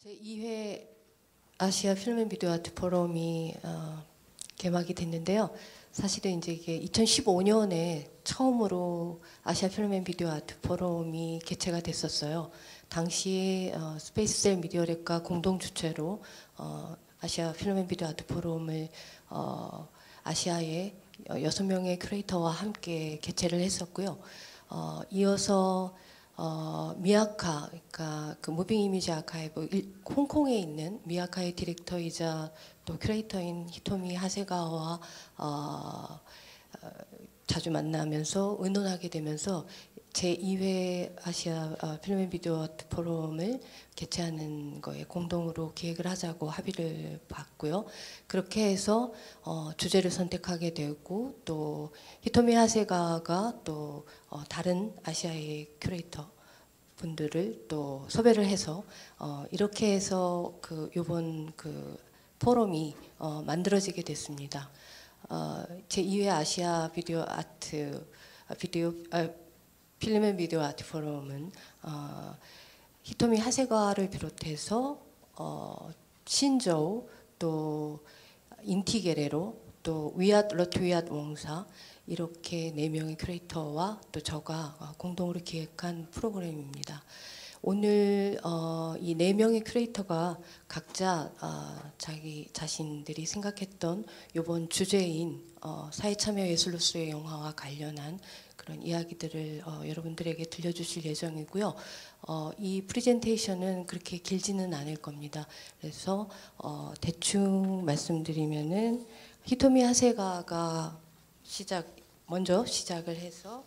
제2회 아시아 필름앤비디오아트 포럼이 개막이 됐는데요. 사실은 이제 이게 2015년에 처음으로 아시아 필름앤비디오아트 포럼이 개최가 됐었어요. 당시에 스페이스셀 미디어랩과 공동 주최로 아시아 필름앤비디오아트 포럼을 아시아의 6명의 큐레이터와 함께 개최를 했었고요. 이어서 미야카, 그러니까 그 무빙 이미지 아카이브, 홍콩에 있는 미야카의 디렉터이자 또 큐레이터인 히토미 하세가와 자주 만나면서 의논하게 되면서 제2회 아시아 필름앤비디오 아트 포럼을 개최하는 거에 공동으로 기획을 하자고 합의를 봤고요. 그렇게 해서 주제를 선택하게 되고 또 히토미 하세가가 또 다른 아시아의 큐레이터 분들을 또 섭외를 해서 이렇게 해서 이번 포럼이 만들어지게 됐습니다. 제2회 아시아 비디오 아트 필름앤비디오 아트 포럼은 히토미 하세가를 비롯해서 신저우 또 인티게레로 또 러트위왓웡사 이렇게 4명의 큐레이터와 또 저가 공동으로 기획한 프로그램입니다. 오늘 이 4명의 큐레이터가 각자 자기 자신들이 생각했던 이번 주제인 사회참여예술로서의 영화와 관련한 그런 이야기들을 여러분들에게 들려주실 예정이고요. 이 프레젠테이션은 그렇게 길지는 않을 겁니다. 그래서 대충 말씀드리면은 히토미 하세가가 먼저 시작을 해서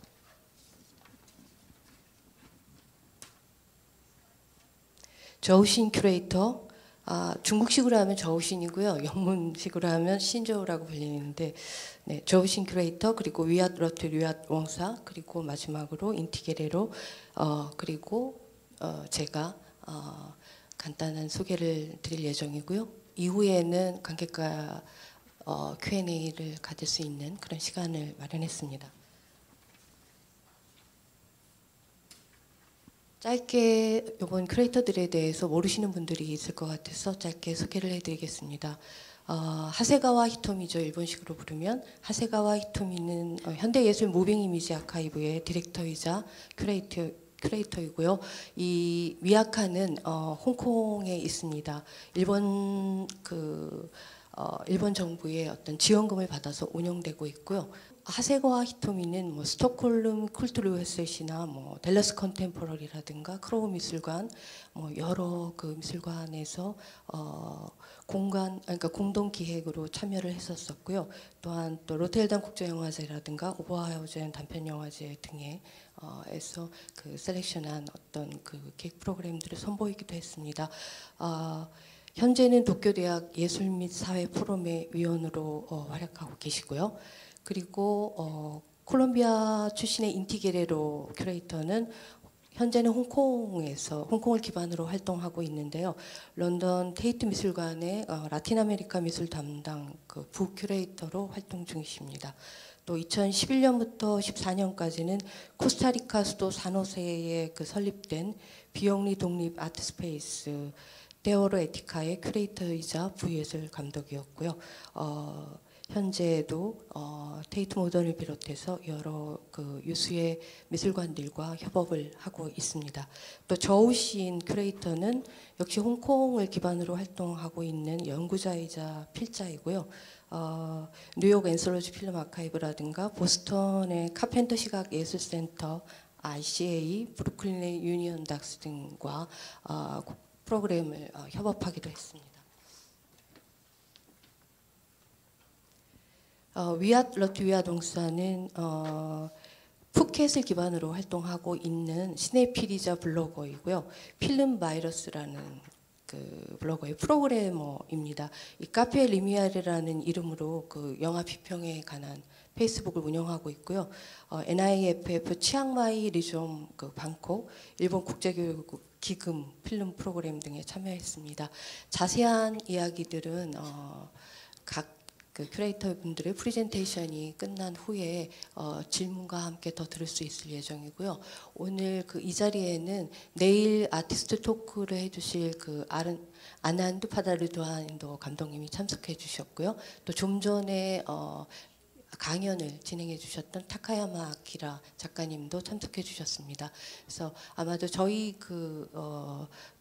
저우신 큐레이터, 중국식으로 하면 저우신이고요. 영문식으로 하면 신저우라고 불리는데 네, 저우신 큐레이터, 그리고 러트위왓웡사, 그리고 마지막으로 인티게레로, 그리고 제가 간단한 소개를 드릴 예정이고요. 이후에는 관객과 Q&A를 가질 수 있는 그런 시간을 마련했습니다. 짧게 이번 큐레이터들에 대해서 모르시는 분들이 있을 것 같아서 짧게 소개를 해드리겠습니다. 하세가와 히토미죠. 일본식으로 부르면. 하세가와 히토미는 현대예술 무빙 이미지 아카이브의 디렉터이자 큐레이터이고요. 이 미야카는 홍콩에 있습니다. 일본 정부의 어떤 지원금을 받아서 운영되고 있고요. 하세가와 히토미는 뭐 스톡홀름 쿨투르웨셋이나 뭐 댈러스 컨템포러리라든가 크로우 미술관, 뭐 여러 미술관에서 그러니까 공동 기획으로 참여를 했었고요. 또한 또 로테르담 국제영화제라든가 오버하우젠 단편영화제 등에서 셀렉션한 어떤 기획 프로그램들을 선보이기도 했습니다. 현재는 도쿄대학 예술 및 사회 포럼의 위원으로 활약하고 계시고요. 그리고 콜롬비아 출신의 인티게레로 큐레이터는 현재는 홍콩을 기반으로 활동하고 있는데요. 런던 테이트 미술관의 라틴 아메리카 미술 담당 부 큐레이터로 활동 중이십니다. 또 2011년부터 14년까지는 코스타리카 수도 산호세에 설립된 비영리 독립 아트 스페이스 데오로 에티카의 큐레이터이자 부예술 감독이었고요. 현재도 테이트 모던을 비롯해서 여러 유수의 미술관들과 협업을 하고 있습니다. 또 저우신 큐레이터는 역시 홍콩을 기반으로 활동하고 있는 연구자이자 필자이고요. 뉴욕 앤솔로지 필름 아카이브라든가 보스턴의 카펜터 시각 예술센터 ICA, 브루클린의 유니언 닥스 등과 프로그램을 협업하기도 했습니다. 러트위왓웡사는 푸켓을 기반으로 활동하고 있는 시네필이자 블로거이고요. 필름바이러스라는 블로거의 프로그래머입니다. 이 카페 리미아르라는 이름으로 영화 비평에 관한 페이스북을 운영하고 있고요. NIFF 치앙마이 리좀 방콕 일본 국제교육 기금 필름 프로그램 등에 참여했습니다. 자세한 이야기들은 각 그 큐레이터 분들의 프레젠테이션이 끝난 후에 질문과 함께 더 들을 수 있을 예정이고요. 오늘 그 이 자리에는 내일 아티스트 토크를 해주실 그 아난드 팟와르드한 감독님이 참석해 주셨고요. 또 좀 전에 강연을 진행해 주셨던 타카야마 아키라 작가님도 참석해 주셨습니다. 그래서 아마도 저희 그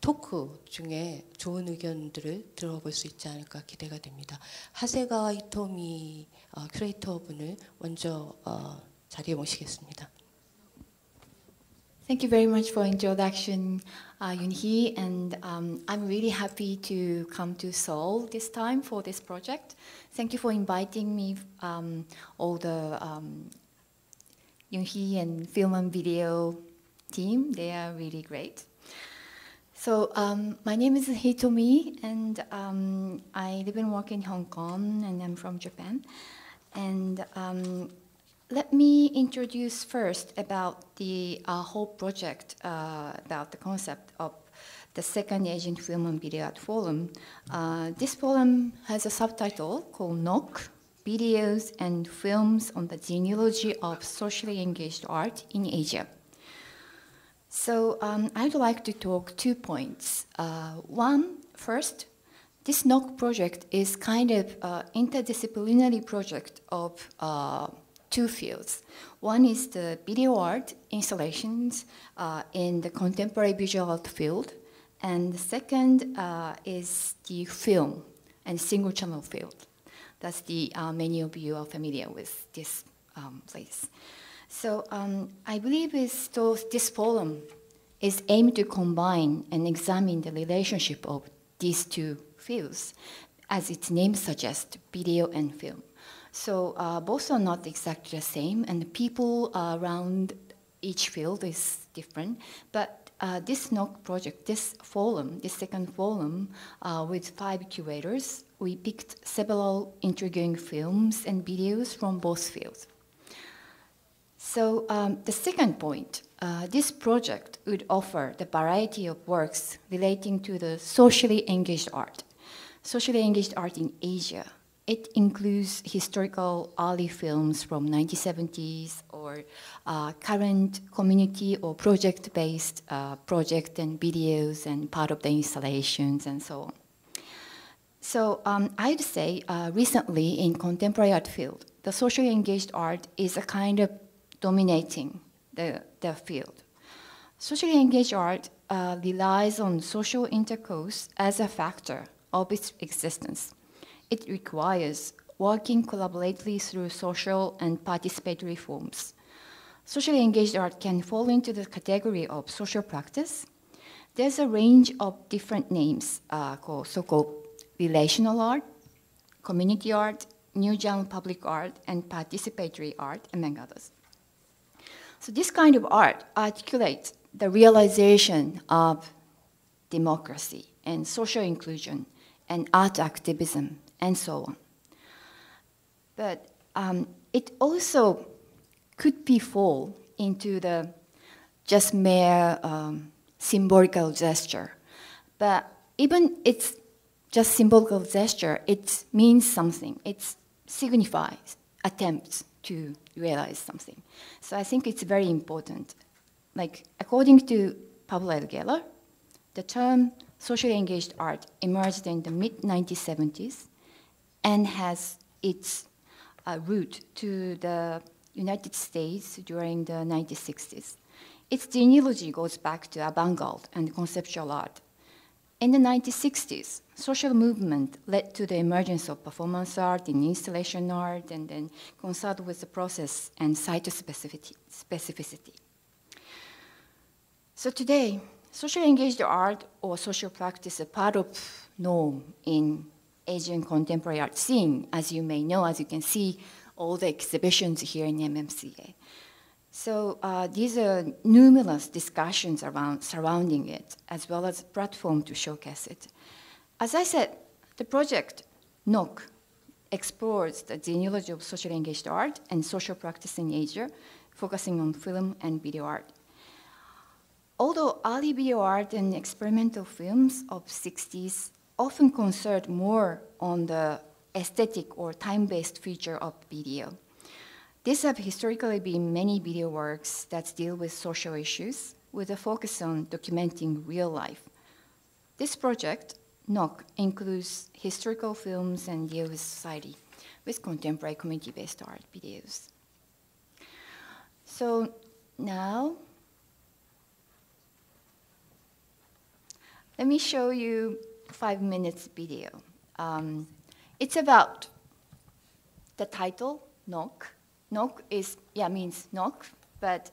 토크 중에 좋은 의견들을 들어볼 수 있지 않을까 기대가 됩니다. 하세가와 히토미 큐레이터 분을 먼저 자리에 모시겠습니다. Thank you very much for introduction, Yoon-hee, and I'm really happy to come to Seoul this time for this project. Thank you for inviting me, all the Yoon-hee and film and video team. They are really great. So my name is Hitomi, and I live and work in Hong Kong, and I'm from Japan. And let me introduce first about the whole project, about the concept of the second Asian Film and Video Art Forum. This forum has a subtitle called NOC, Videos and Films on the Genealogy of Socially Engaged Art in Asia. So I'd like to talk 2 points. One, first, this NOC project is kind of an interdisciplinary project of 2 fields. One is the video art installations in the contemporary visual art field, and the second is the film and single channel field. That's the many of you are familiar with this place. So I believe this forum is aimed to combine and examine the relationship of these 2 fields, as its name suggests, video and film. So both are not exactly the same, and the people around each field is different. But this NOC project, this forum, this second forum, with 5 curators, we picked several intriguing films and videos from both fields. So the second point, this project would offer the variety of works relating to the socially engaged art in Asia. It includes historical early films from 1970s or current community or project-based project and videos and part of the installations and so on. So I'd say recently in contemporary art field, the socially engaged art is a kind of dominating the field. Socially engaged art relies on social intercourse as a factor of its existence. It requires working collaboratively through social and participatory forms. Socially engaged art can fall into the category of social practice. There's a range of different names so-called relational art, community art, new genre public art, and participatory art, among others. So this kind of art articulates the realization of democracy and social inclusion and art activism and so on. But it also could be fall into the just mere symbolical gesture. But even it's just symbolical gesture, it means something. It signifies attempts to realize something. So I think it's very important. Like, according to Pablo Elguera, the term socially engaged art emerged in the mid-1970s and has its root to the United States during the 1960s. Its genealogy goes back to avant-garde and conceptual art. In the 1960s, social movement led to the emergence of performance art and installation art, and then concerned with the process and site-specificity. So today, socially engaged art or social practice is a part of norm in Asian contemporary art scene, as you may know, as you can see all the exhibitions here in MMCA. So these are numerous discussions surrounding it, as well as a platform to showcase it. As I said, the project NOC explores the genealogy of socially engaged art and social practice in Asia, focusing on film and video art. Although early video art and experimental films of 60s often concerned more on the aesthetic or time-based feature of video. These have historically been many video works that deal with social issues with a focus on documenting real life. This project, NOC, includes historical films and deal with society with contemporary community-based art videos. So now, let me show you 5 minutes video. It's about the title, NOC. NOC is, means knock, but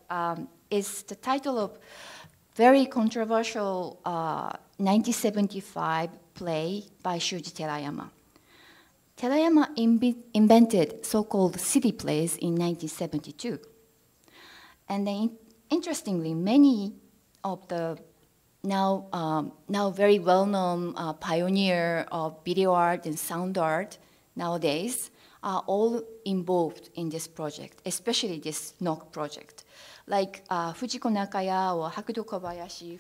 it's the title of very controversial 1975 play by Shuji Terayama. Terayama invented so-called city plays in 1972. And then, interestingly, many of the now very well-known pioneer of video art and sound art nowadays are all involved in this project, especially this NOC project. Like Fujiko Nakaya or Hakudo Kobayashi,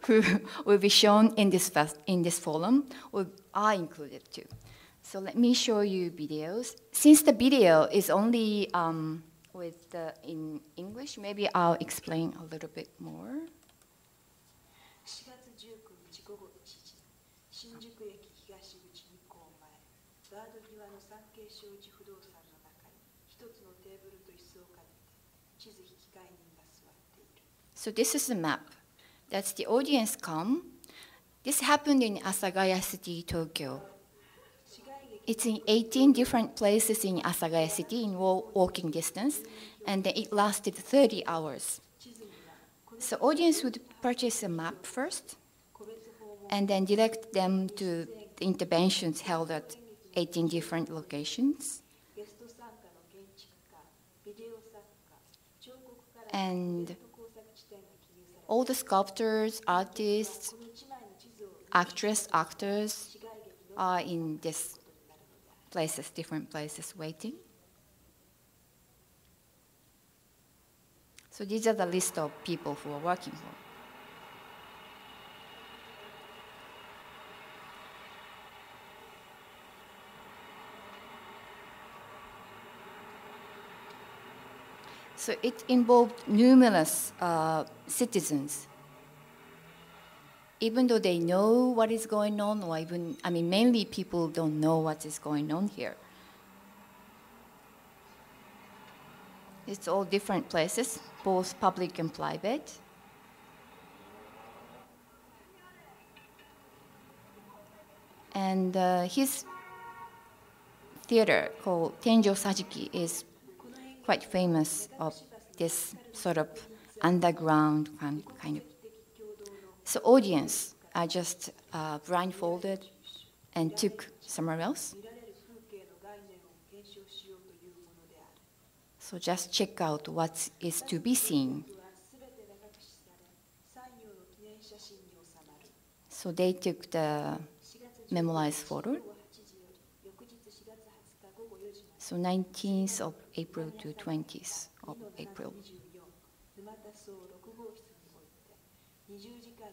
who will be shown in this forum, are included too. So let me show you videos. Since the video is only in English, maybe I'll explain a little bit more. 4月19日午後1時、新宿駅東口2構前、ガード際の産経商事不動産の中に一つのテーブルと椅子を借りて、地図引換人が座っている。So this is the map. That's the audience come. This happened in Asagaya City, Tokyo. It's in 18 different places in Asagaya City in walking distance, and then it lasted 30 hours. So audience would purchase a map first, and then direct them to the interventions held at 18 different locations. And all the sculptors, artists, actors are in this places, different places waiting. So these are the list of people who are working for. So it involved numerous citizens. Even though they know what is going on, or even, mainly people don't know what is going on here. It's all different places, both public and private. And his theater called Tenjo Sajiki is quite famous of this sort of underground kind of. So audience are just blindfolded and took somewhere else. So just check out what is to be seen. So they took the memorized photo. So 19th of April to 20th of April.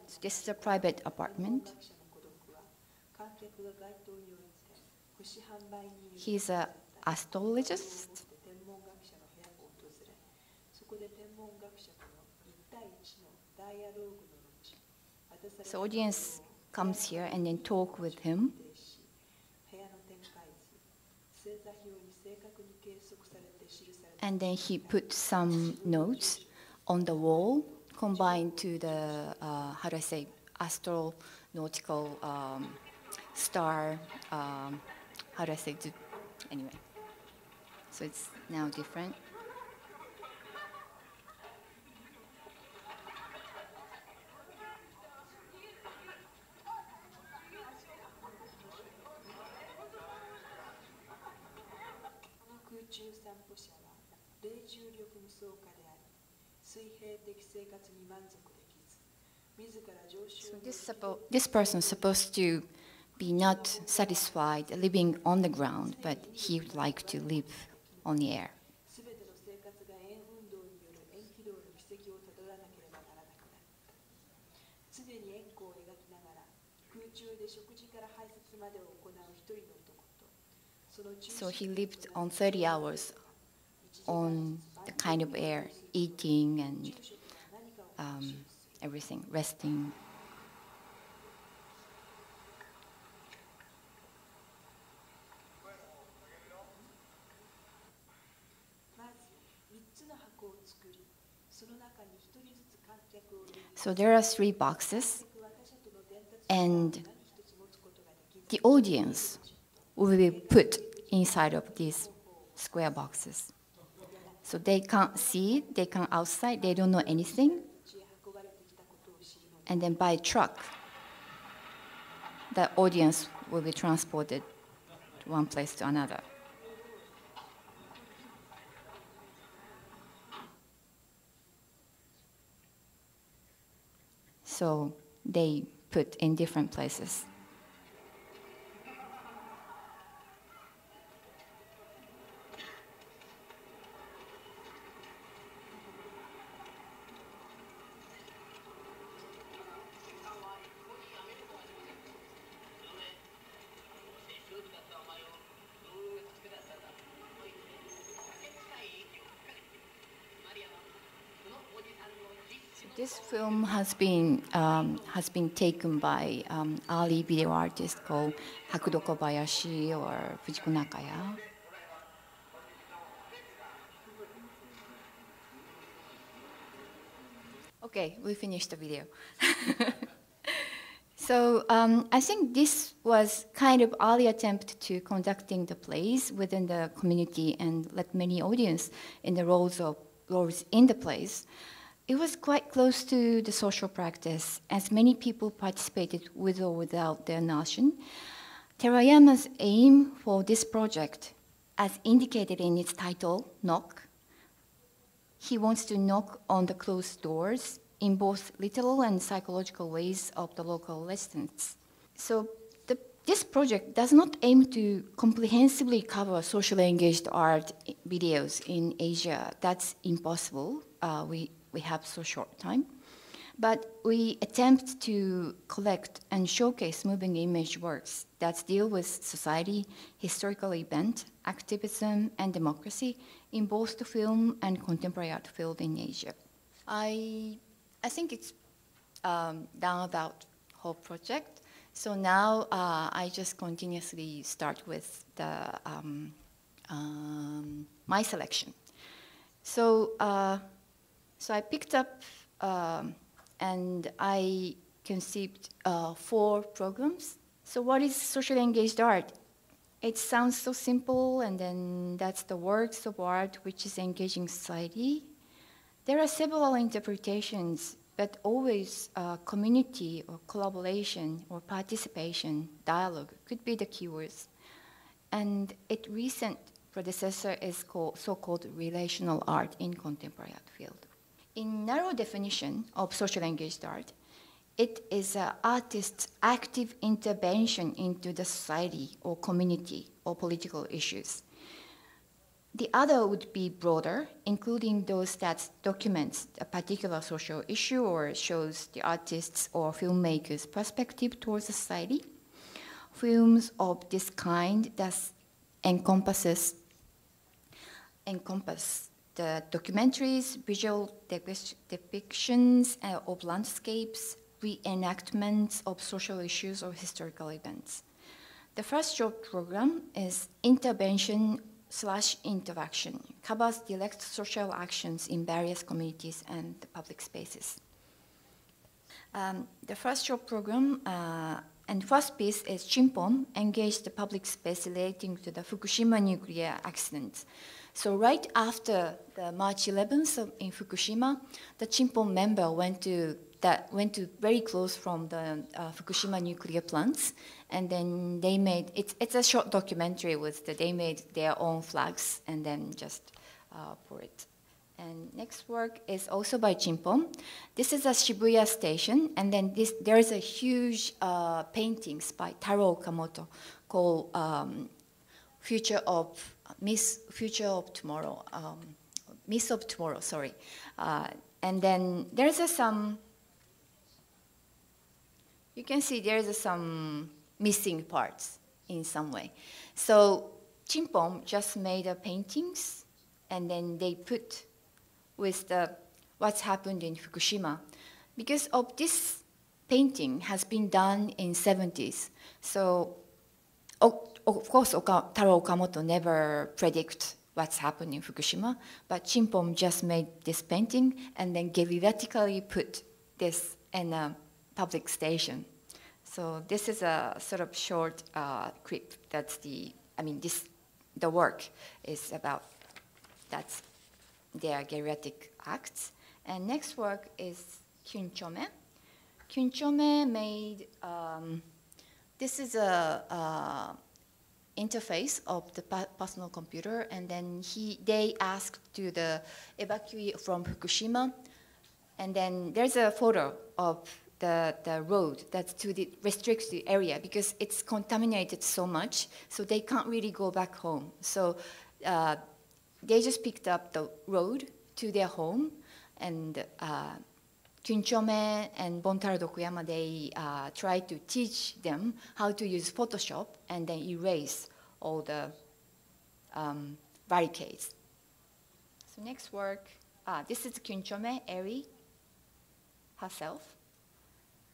So this is a private apartment. He's an astrologist. So audience comes here and then talk with him. And then he put some notes on the wall combined to the, astronautical star, anyway. So it's now different. So this person is supposed to be not satisfied living on the ground, but he would like to live on the air. までを行う一人の男と、その中 So he lived on 30 hours on the kind of air, eating and everything, resting. まず3つの箱を作り、その中に1人ずつ観客を入れ、 So there are 3 boxes, 私との伝達 and 何一つ持つことができず、 the audience will be put inside of these square boxes. So they can't see, they can't outside, they don't know anything. 家へ運ばれてきたことを知りの And then by truck, the audience will be transported to one place to another. So they put in different places. This film has been taken by early video artists called Hakudo Kobayashi or Fujiko Nakaya. Okay, we finished the video. So I think this was kind of early attempt to conducting the plays within the community and let many audience in the roles in the plays. It was quite close to the social practice, as many people participated with or without their notion. Terayama's aim for this project, as indicated in its title, Knock, he wants to knock on the closed doors in both literal and psychological ways of the local residents. So this project does not aim to comprehensively cover socially engaged art videos in Asia. That's impossible. We have so short time. But we attempt to collect and showcase moving image works that deal with society, historical event, activism, and democracy in both the film and contemporary art field in Asia. I think it's done about whole project. So now I just continuously start with the my selection. So I picked up and I conceived 4 programs. So what is socially engaged art? It sounds so simple, and then that's the works of art which is engaging society. There are several interpretations, but always community or collaboration or participation, dialogue could be the keywords. And its recent predecessor is so-called relational art in contemporary art field. In narrow definition of socially engaged art, it is an artist's active intervention into the society or community or political issues. The other would be broader, including those that documents a particular social issue or shows the artist's or filmmaker's perspective towards society. Films of this kind thus encompass the documentaries, visual depictions of landscapes, reenactments of social issues or historical events. The first short program is intervention/interaction, covers direct social actions in various communities and public spaces. The first short program and first piece is Chimpom, engaged the public space relating to the Fukushima nuclear accident. So right after the March 11th in Fukushima, the Chimpom member went to very close from the Fukushima nuclear plants, and then they made it's a short documentary they made their own flags and then just for it. And next work is also by Chimpom. This is a Shibuya station, and then there is a huge paintings by Taro Okamoto called Future of Tomorrow, Miss of Tomorrow, sorry. And then there's some, you can see there's some missing parts in some way. So Chimpom just made paintings, and then they put with what's happened in Fukushima. Because of this painting has been done in 70s. So of course, Taro Okamoto never predict what's happened in Fukushima, but Chimpom just made this painting and then guerrillically put this in a public station. So this is a sort of short clip. That's the work is about. That's their guerrillic acts. And next work is Kyunchome. Kyunchome made, this is a interface of the personal computer, and then they asked to the evacuee from Fukushima, and then there's a photo of the road that's to the restricted area because it's contaminated so much, so they can't really go back home. So they just picked up the road to their home, and Kyunchome and Bontaro Dokuyama, they tried to teach them how to use Photoshop and then erase all the barricades. So next work, this is Kyunchome, Eri herself.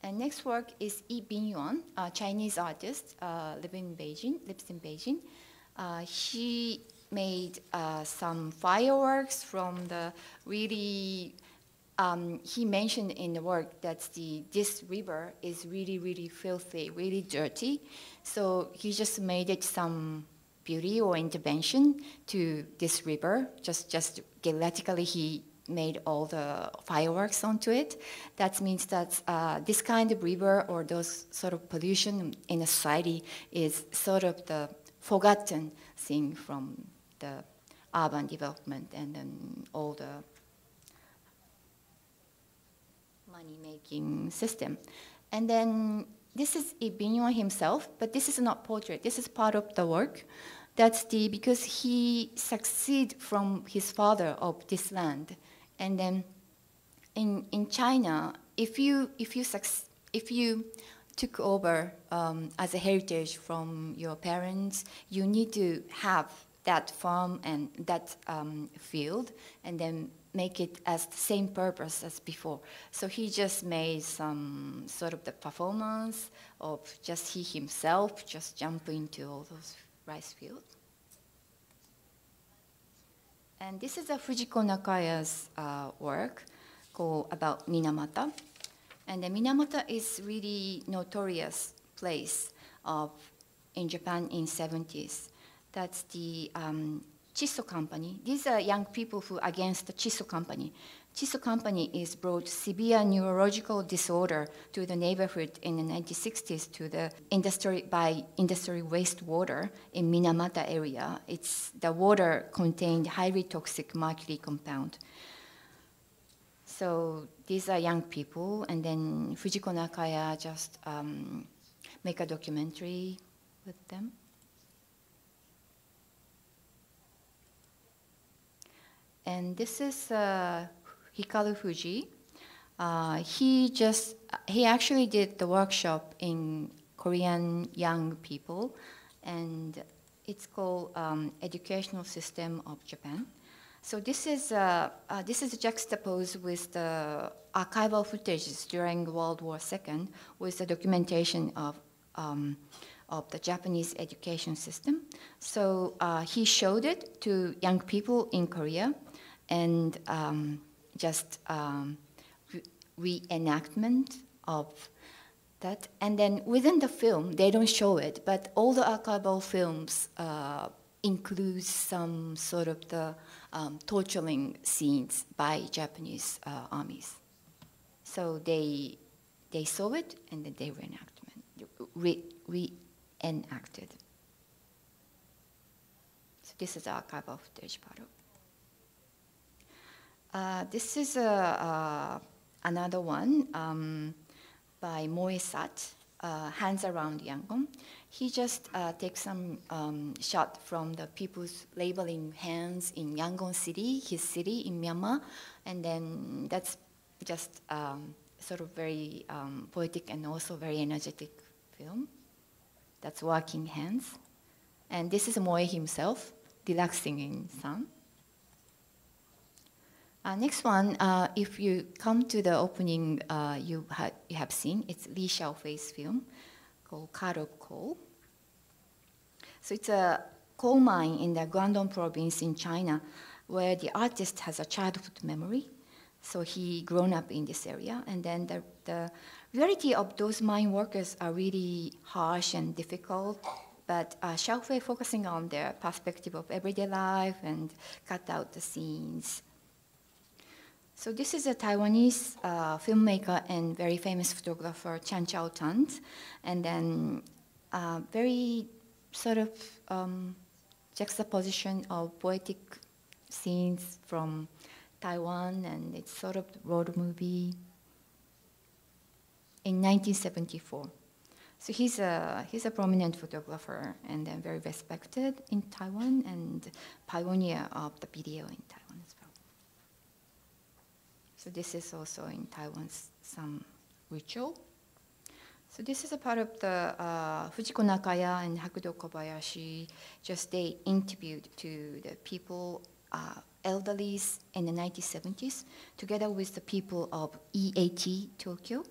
And next work is Yi Binyuan, a Chinese artist, lives in Beijing. She made some fireworks from the really, he mentioned in the work that this river is really, really filthy, really dirty. So he just made it some beauty or intervention to this river. Just guerrillically, he made all the fireworks onto it. That means that this kind of river or those sort of pollution in a society is sort of the forgotten thing from the urban development and then all the money-making system. And then this is Ibinyuan himself, but this is not portrait. This is part of the work. That's because he succeeded from his father of this land. And then in China, if you took over as a heritage from your parents, you need to have that farm and that field, and then make it as the same purpose as before. So he just made some sort of the performance of just he himself just jump into all those rice fields. And this is a Fujiko Nakaya's work called about Minamata. And the Minamata is really notorious place in Japan in 70s. That's the Chisso Company. These are young people who are against the Chisso Company. Chisso Company is brought severe neurological disorder to the neighborhood in the 1960s to the industry wastewater in Minamata area. The water contained highly toxic mercury compound. So these are young people, and then Fujiko Nakaya just make a documentary with them. And this is Hikaru Fuji. He actually did the workshop in Korean young people, and it's called Educational System of Japan. So this is juxtaposed with the archival footages during World War II with the documentation of the Japanese education system. So he showed it to young people in Korea, and just reenactment of that. And then within the film, they don't show it, but all the archival films include some sort of the torturing scenes by Japanese armies. So they saw it, and then they reenacted. So this is the archival footage part of. This is another one by Moe-sat, Hands Around Yangon. He just takes some shot from the people's labeling hands in Yangon City, his city in Myanmar, and then that's just sort of very poetic and also very energetic film. That's working hands. And this is Moe himself, relaxing in sun. Next one, if you come to the opening you have seen, it's Li Xiaofei's film called Card of Coal. So it's a coal mine in the Guangdong province in China where the artist has a childhood memory. So he grown up in this area, and then the reality of those mine workers are really harsh and difficult, but Xiaofei focusing on their perspective of everyday life and cut out the scenes. So this is a Taiwanese filmmaker and very famous photographer, Chan Chao-tan, and then very sort of juxtaposition of poetic scenes from Taiwan, and it's sort of road movie in 1974. So he's a prominent photographer and then very respected in Taiwan and pioneer of the video in Taiwan as well. So this is also in Taiwan's some ritual. So this is a part of the Fujiko Nakaya and Hakudo Kobayashi. Just they interviewed to the people, elderlies in the 1970s, together with the people of EAT Tokyo.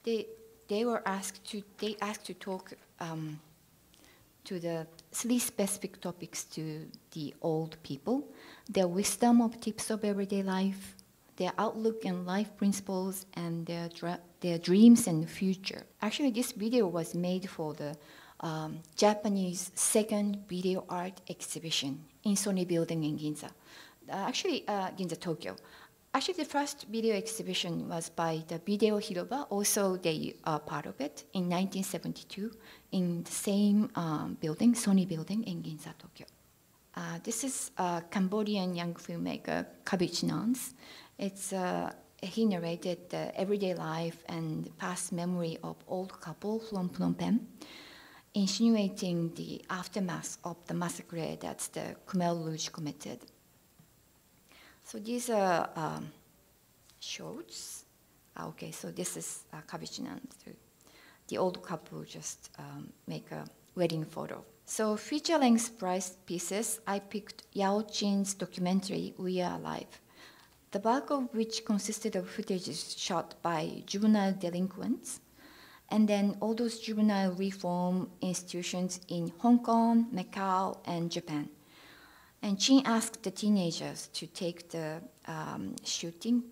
They were asked to talk to the 3 specific topics to the old people: their wisdom of tips of everyday life, their outlook and life principles, and their dreams and future. Actually, this video was made for the Japanese second video art exhibition in Sony Building in Ginza. Ginza, Tokyo. Actually, the first video exhibition was by the Video Hiroba. Also, they are part of it in 1972 in the same building, Sony Building in Ginza, Tokyo. This is a Cambodian young filmmaker, Kabich Nans. He narrated the everyday life and past memory of old couple from Phnom Penh, insinuating the aftermath of the massacre that the Khmer Rouge committed. So these are shorts. Okay, so this is Kabich Nans. The old couple just make a wedding photo. So feature-length prize pieces, I picked Yao Chin's documentary, We Are Alive, the bulk of which consisted of footage shot by juvenile delinquents, and then all those juvenile reform institutions in Hong Kong, Macau, and Japan. And Chin asked the teenagers to take the shooting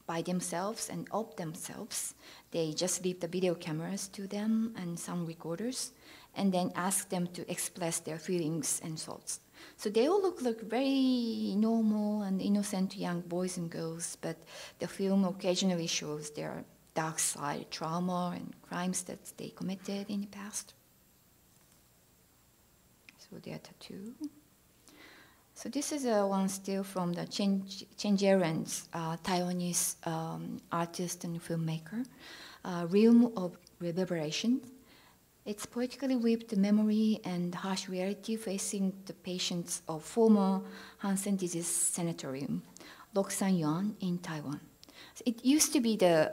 by themselves and of themselves. They just leave the video cameras to them and some recorders, and then ask them to express their feelings and thoughts. So they all look like very normal and innocent young boys and girls, but the film occasionally shows their dark side, trauma and crimes that they committed in the past. So their tattoo. So this is one still from the Chen Jiren's Taiwanese artist and filmmaker, Realm of Reverberation. It's poetically weaved memory and harsh reality facing the patients of former Hansen Disease Sanatorium, Loksan Yuan in Taiwan. So it used to be the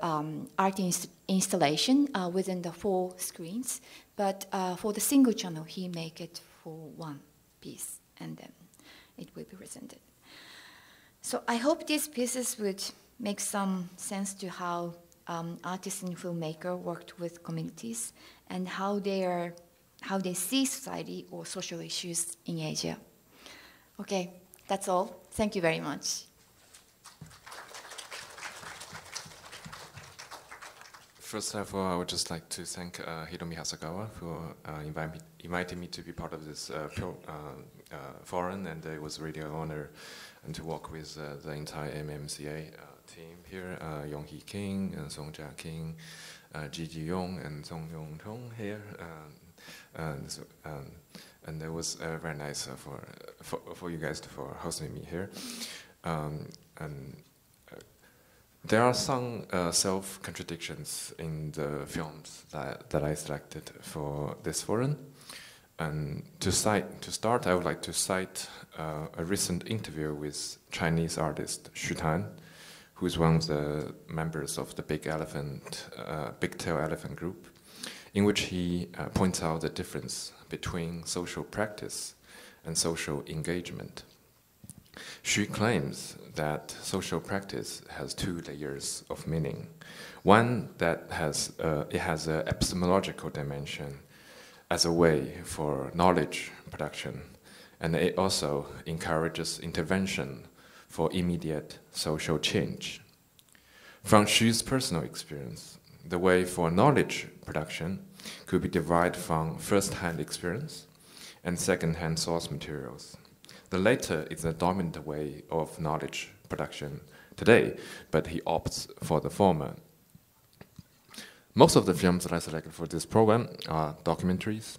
art installation within the 4 screens, but for the single channel, he make it for 1 piece, and then it will be presented. So I hope these pieces would make some sense to how artists and filmmakers worked with communities and how they see society or social issues in Asia. Okay, that's all. Thank you very much. First of all, I would just like to thank Hiromi Hasegawa for inviting me to be part of this forum, and it was really an honor and to work with the entire MMCA team here, Yonghee King and Songjia King, Gigi Yong and Song Yong Tong here, and it was very nice for you guys for hosting me here. And there are some self-contradictions in the films that I selected for this forum. And to start, I would like to cite a recent interview with Chinese artist Xu Tan, who is one of the members of the Big Tail Elephant group. in which he points out the difference between social practice and social engagement. She claims that social practice has two layers of meaning. One that has an epistemological dimension as a way for knowledge production, and it also encourages intervention for immediate social change. From Xu's personal experience, the way for knowledge production could be derived from first-hand experience and second-hand source materials. The latter is the dominant way of knowledge production today, but he opts for the former. Most of the films that I selected for this program are documentaries,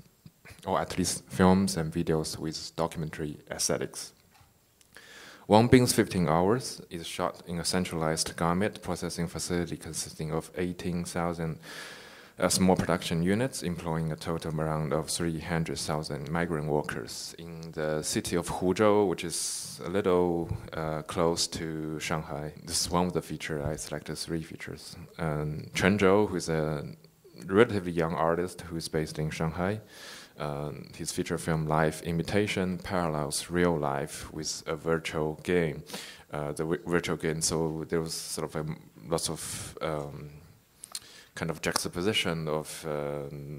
or at least films and videos with documentary aesthetics. Wang Bing's 15 Hours is shot in a centralized garment processing facility consisting of 18,000 small production units employing a total around of 300,000 migrant workers in the city of Huzhou, which is a little close to Shanghai. This is one of the features. I selected 3 features. Chen Zhou, who is a relatively young artist who is based in Shanghai. His feature film Life Imitation parallels real life with a virtual game. The virtual game, so there was sort of lots of kind of juxtaposition of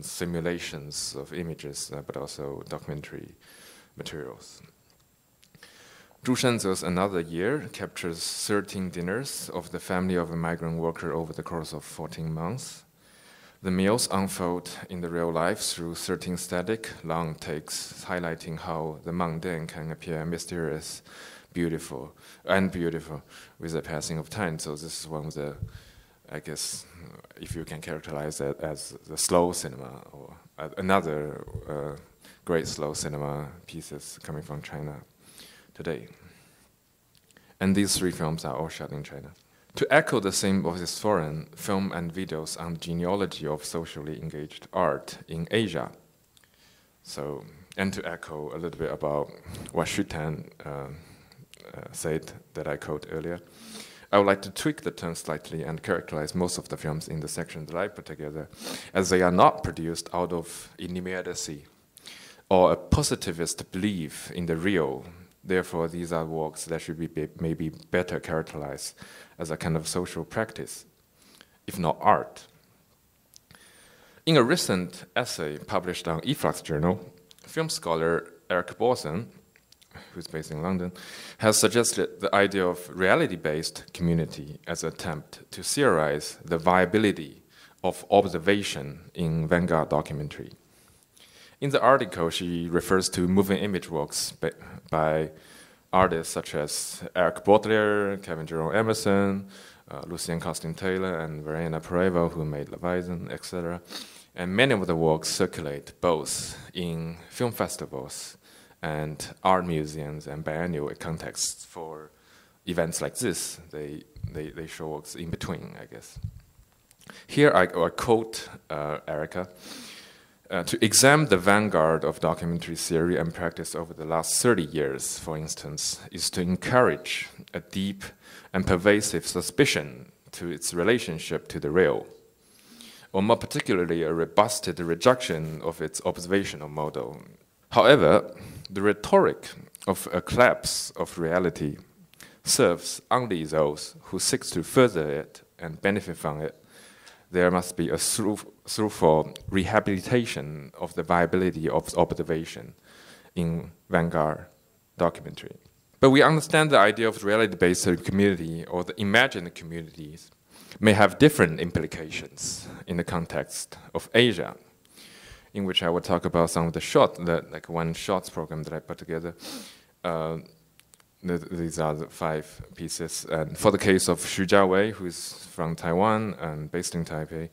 simulations of images, but also documentary materials. Zhu Shenzhe's Another Year captures 13 dinners of the family of a migrant worker over the course of 14 months. The meals unfold in the real life through 13 static, long takes, highlighting how the mundane can appear mysterious, beautiful with the passing of time. So this is one of the, I guess, if you can characterize it as the slow cinema, or another great slow cinema pieces coming from China today. And these 3 films are all shot in China. To echo the theme of this forum, film and videos on the genealogy of socially engaged art in Asia. So, and to echo a little bit about what Xu Tan said that I quote earlier, I would like to tweak the term slightly and characterize most of the films in the section that I put together, as they are not produced out of immediacy or a positivist belief in the real. Therefore, these are works that should be maybe better characterized as a kind of social practice, if not art. In a recent essay published on eFlux Journal, film scholar Eric Borson, who's based in London, has suggested the idea of reality-based community as an attempt to theorize the viability of observation in vanguard documentary. In the article, she refers to moving image works by artists such as Eric Baudelaire, Kevin Jerome Emerson, Lucien Costin Taylor, and Verena Prevo, who made Leviathan, etc. And many of the works circulate both in film festivals and art museums and biennial contexts for events like this. They show works in between, I guess. Here I quote Erica. To examine the vanguard of documentary theory and practice over the last 30 years, for instance, is to encourage a deep and pervasive suspicion to its relationship to the real, or more particularly a robust rejection of its observational model. However, the rhetoric of a collapse of reality serves only those who seek to further it and benefit from it. There must be a throughful rehabilitation of the viability of observation in vanguard documentary. But we understand the idea of reality-based community or the imagined communities may have different implications in the context of Asia, in which I will talk about some of the like one shots program that I put together. These are the 5 pieces. And for the case of Xu Jiawei, who is from Taiwan and based in Taipei,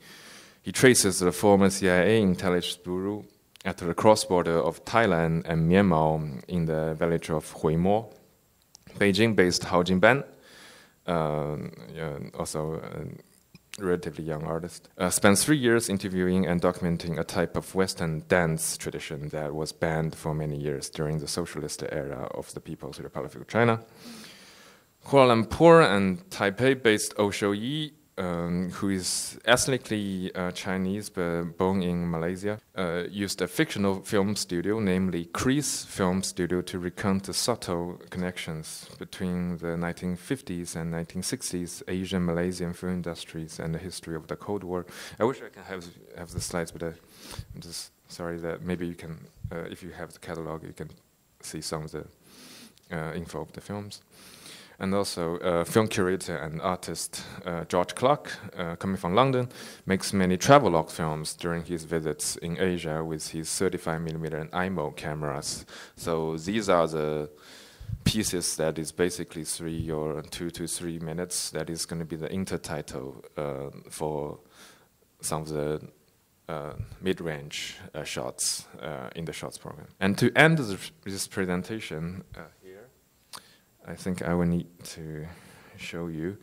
he traces the former CIA intelligence bureau at the cross-border of Thailand and Myanmar in the village of Huimo. Beijing-based Hao Jinban, also a relatively young artist, spent 3 years interviewing and documenting a type of Western dance tradition that was banned for many years during the socialist era of the People's Republic of China. Kuala Lumpur and Taipei-based Oh Shou Yi who is ethnically Chinese but born in Malaysia, used a fictional film studio, namely Crease Film Studio, to recount the subtle connections between the 1950s and 1960s Asian-Malaysian film industries and the history of the Cold War. I wish I can have the slides, but I'm just sorry that maybe you can, if you have the catalog, you can see some of the info of the films. And also, film curator and artist George Clark, coming from London, makes many travelogue films during his visits in Asia with his 35mm and IMO cameras. So these are the pieces that is basically 3 or 2 to 3 minutes. That is going to be the intertitle for some of the mid-range shots in the shots program. And to end this presentation, I think I will need to show you,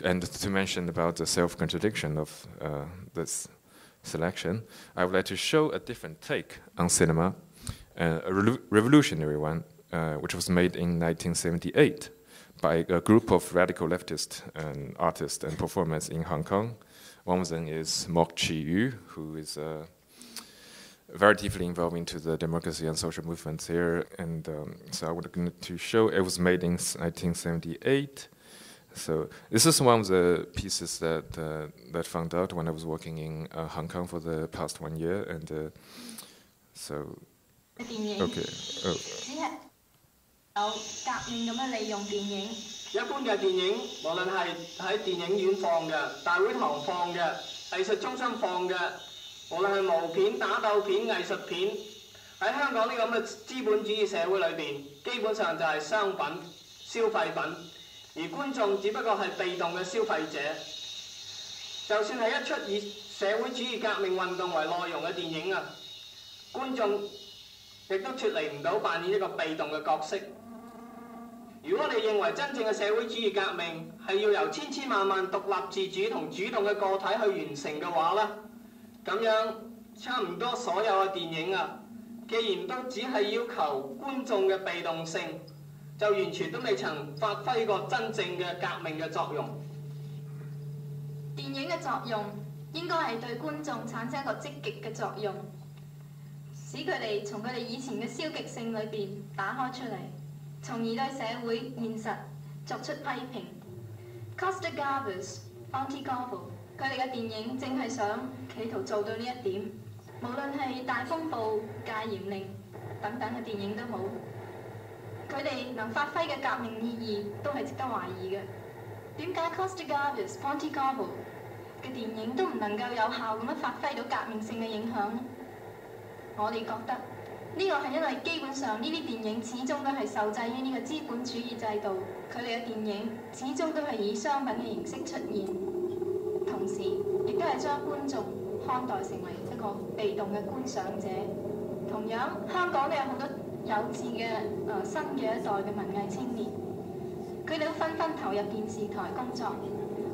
and to mention about the self-contradiction of this selection. I would like to show a different take on cinema, a revolutionary one, which was made in 1978 by a group of radical leftist artists and performers in Hong Kong. One of them is Mok Chi-yu, who is very deeply involved into the democracy and social movements here, and so I would like to show it was made in 1978. So this is one of the pieces that found out when I was working in Hong Kong for the past 1 year, and so okay. Oh. 有革命咁樣利用電影。一般嘅電影，無論係喺電影院放嘅、大會堂放嘅、藝術中心放嘅。 無論係毛片、打鬥片、藝術片，喺香港呢個咁嘅資本主義社會裏邊，基本上就係商品、消費品，而觀眾只不過係被動嘅消費者。就算係一出以社會主義革命運動為內容嘅電影啊，觀眾亦都脫離唔到扮演一個被動嘅角色。如果你認為真正嘅社會主義革命係要由千千萬萬獨立自主同主動嘅個體去完成嘅話咧， 咁樣差唔多所有嘅電影啊，既然都只係要求觀眾嘅被動性，就完全都未曾發揮過真正嘅革命嘅作用。電影嘅作用應該係對觀眾產生一個積極嘅作用，使佢哋從佢哋以前嘅消極性裏邊打開出嚟，從而對社會現實作出批評。Costa Gavras, Anti-Gavo 佢哋嘅電影正係想企圖做到呢一點，無論係大風暴、戒嚴令等等嘅電影都好，佢哋能發揮嘅革命意義都係值得懷疑嘅。點解 Costa Gavras, Anti-Gavo 嘅電影都唔能夠有效咁樣發揮到革命性嘅影響呢？我哋覺得呢個係因為基本上呢啲電影始終都係受制於呢個資本主義制度，佢哋嘅電影始終都係以商品嘅形式出現。 同時，亦都係將觀眾看待成為一個被動嘅觀賞者。同樣，香港都有好多有志嘅新嘅一代嘅文藝青年，佢哋都紛紛投入電視台工作，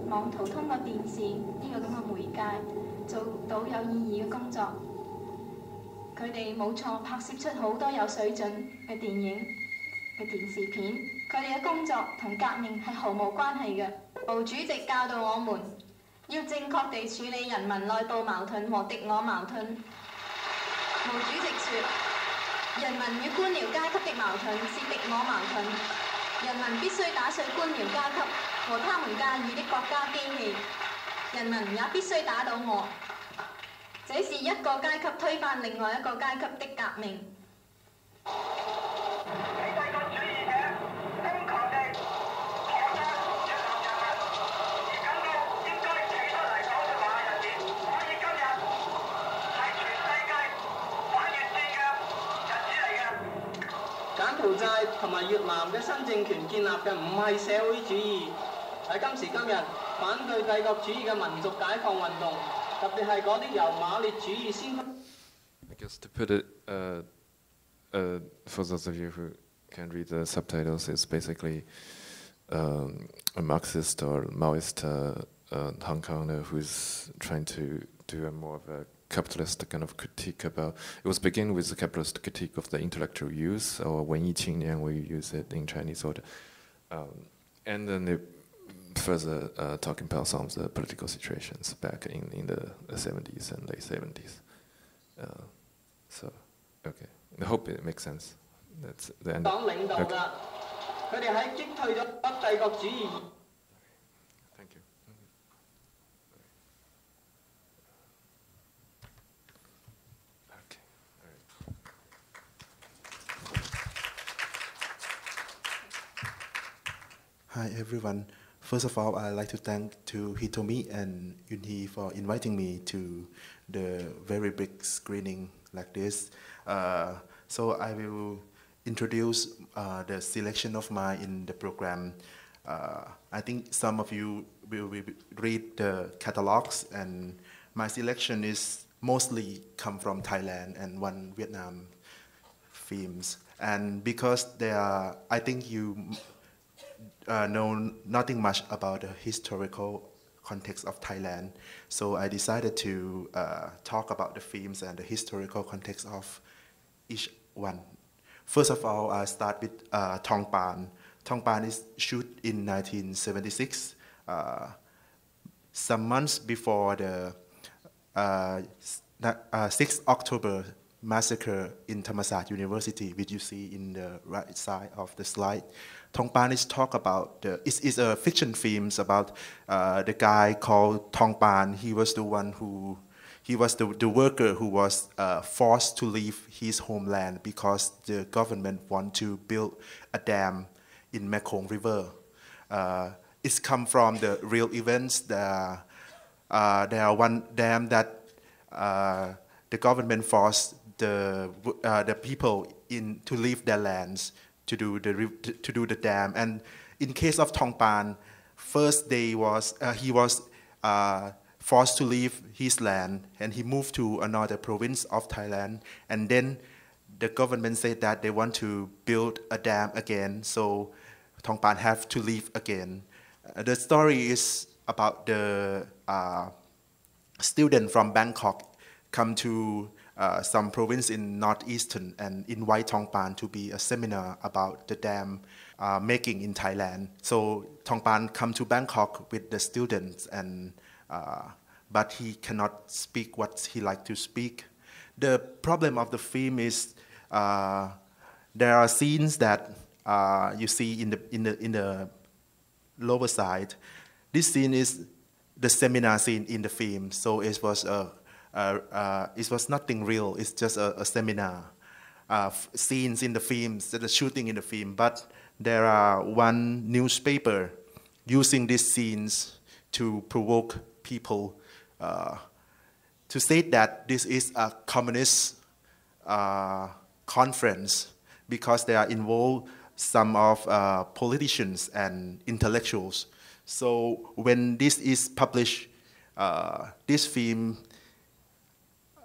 妄圖通過電視呢個咁嘅媒介做到有意義嘅工作。佢哋冇錯拍攝出好多有水準嘅電影嘅電視片，佢哋嘅工作同革命係毫無關係嘅。毛主席教導我們。 要正確地處理人民內部矛盾和敵我矛盾。毛主席說：人民與官僚階級的矛盾是敵我矛盾，人民必須打碎官僚階級和他們駕馭的國家機器，人民也必須打倒我。這是一個階級推翻另外一個階級的革命。 柬埔寨同埋越南嘅新政權建立嘅唔係社會主義，喺今時今日反對帝國主義嘅民族解放運動，特別係嗰啲由馬列主義先鋒。I guess to put it, for those of you who can read the subtitles, it's basically a Marxist or Maoist Hong Konger who's trying to do a more of a capitalist kind of critique about. It was begin with the capitalist critique of the intellectual use, or 文艺青年, we use it in Chinese order, and then it further talking about some of the political situations back in the 70s and late 70s. So, okay. I hope it makes sense. That's the end. Okay. Thank you. Okay. All right. Hi everyone. First of all, I'd like to thank to Hitomi and Yunhee for inviting me to the very big screening like this. So I will introduce the selection of mine in the program. I think some of you will read the catalogs, and my selection is mostly come from Thailand and one Vietnam films. And because they are, I think you know nothing much about the historical context of Thailand. So I decided to talk about the films and the historical context of each one. First of all, I start with Thong Pan. Thong Pan is shot in 1976, some months before the 6th October massacre in Thammasat University, which you see in the right side of the slide. Thong Pan is talk about it's a fiction film about the guy called Thong Pan. He was the one who was the worker who was forced to leave his homeland because the government want to build a dam in Mekong River. It's come from the real events. There are one dam that the government forced the people to leave their lands to do the dam. And in case of Thong Pan, first he was forced to leave his land, and he moved to another province of Thailand. And then the government said that they want to build a dam again, so Thong Pan have to leave again. The story is about the student from Bangkok come to some province in northeastern and invite Thong Pan to be a seminar about the dam making in Thailand. So Thong Pan come to Bangkok with the students, and but he cannot speak what he like to speak. The problem of the film is there are scenes that you see in the lower side. This scene is the seminar scene in the film, so it was nothing real. It's just a seminar scenes in the films, the shooting in the film. But there are one newspaper using these scenes to provoke people to say that this is a communist conference, because they are involved some of politicians and intellectuals. So when this is published, this film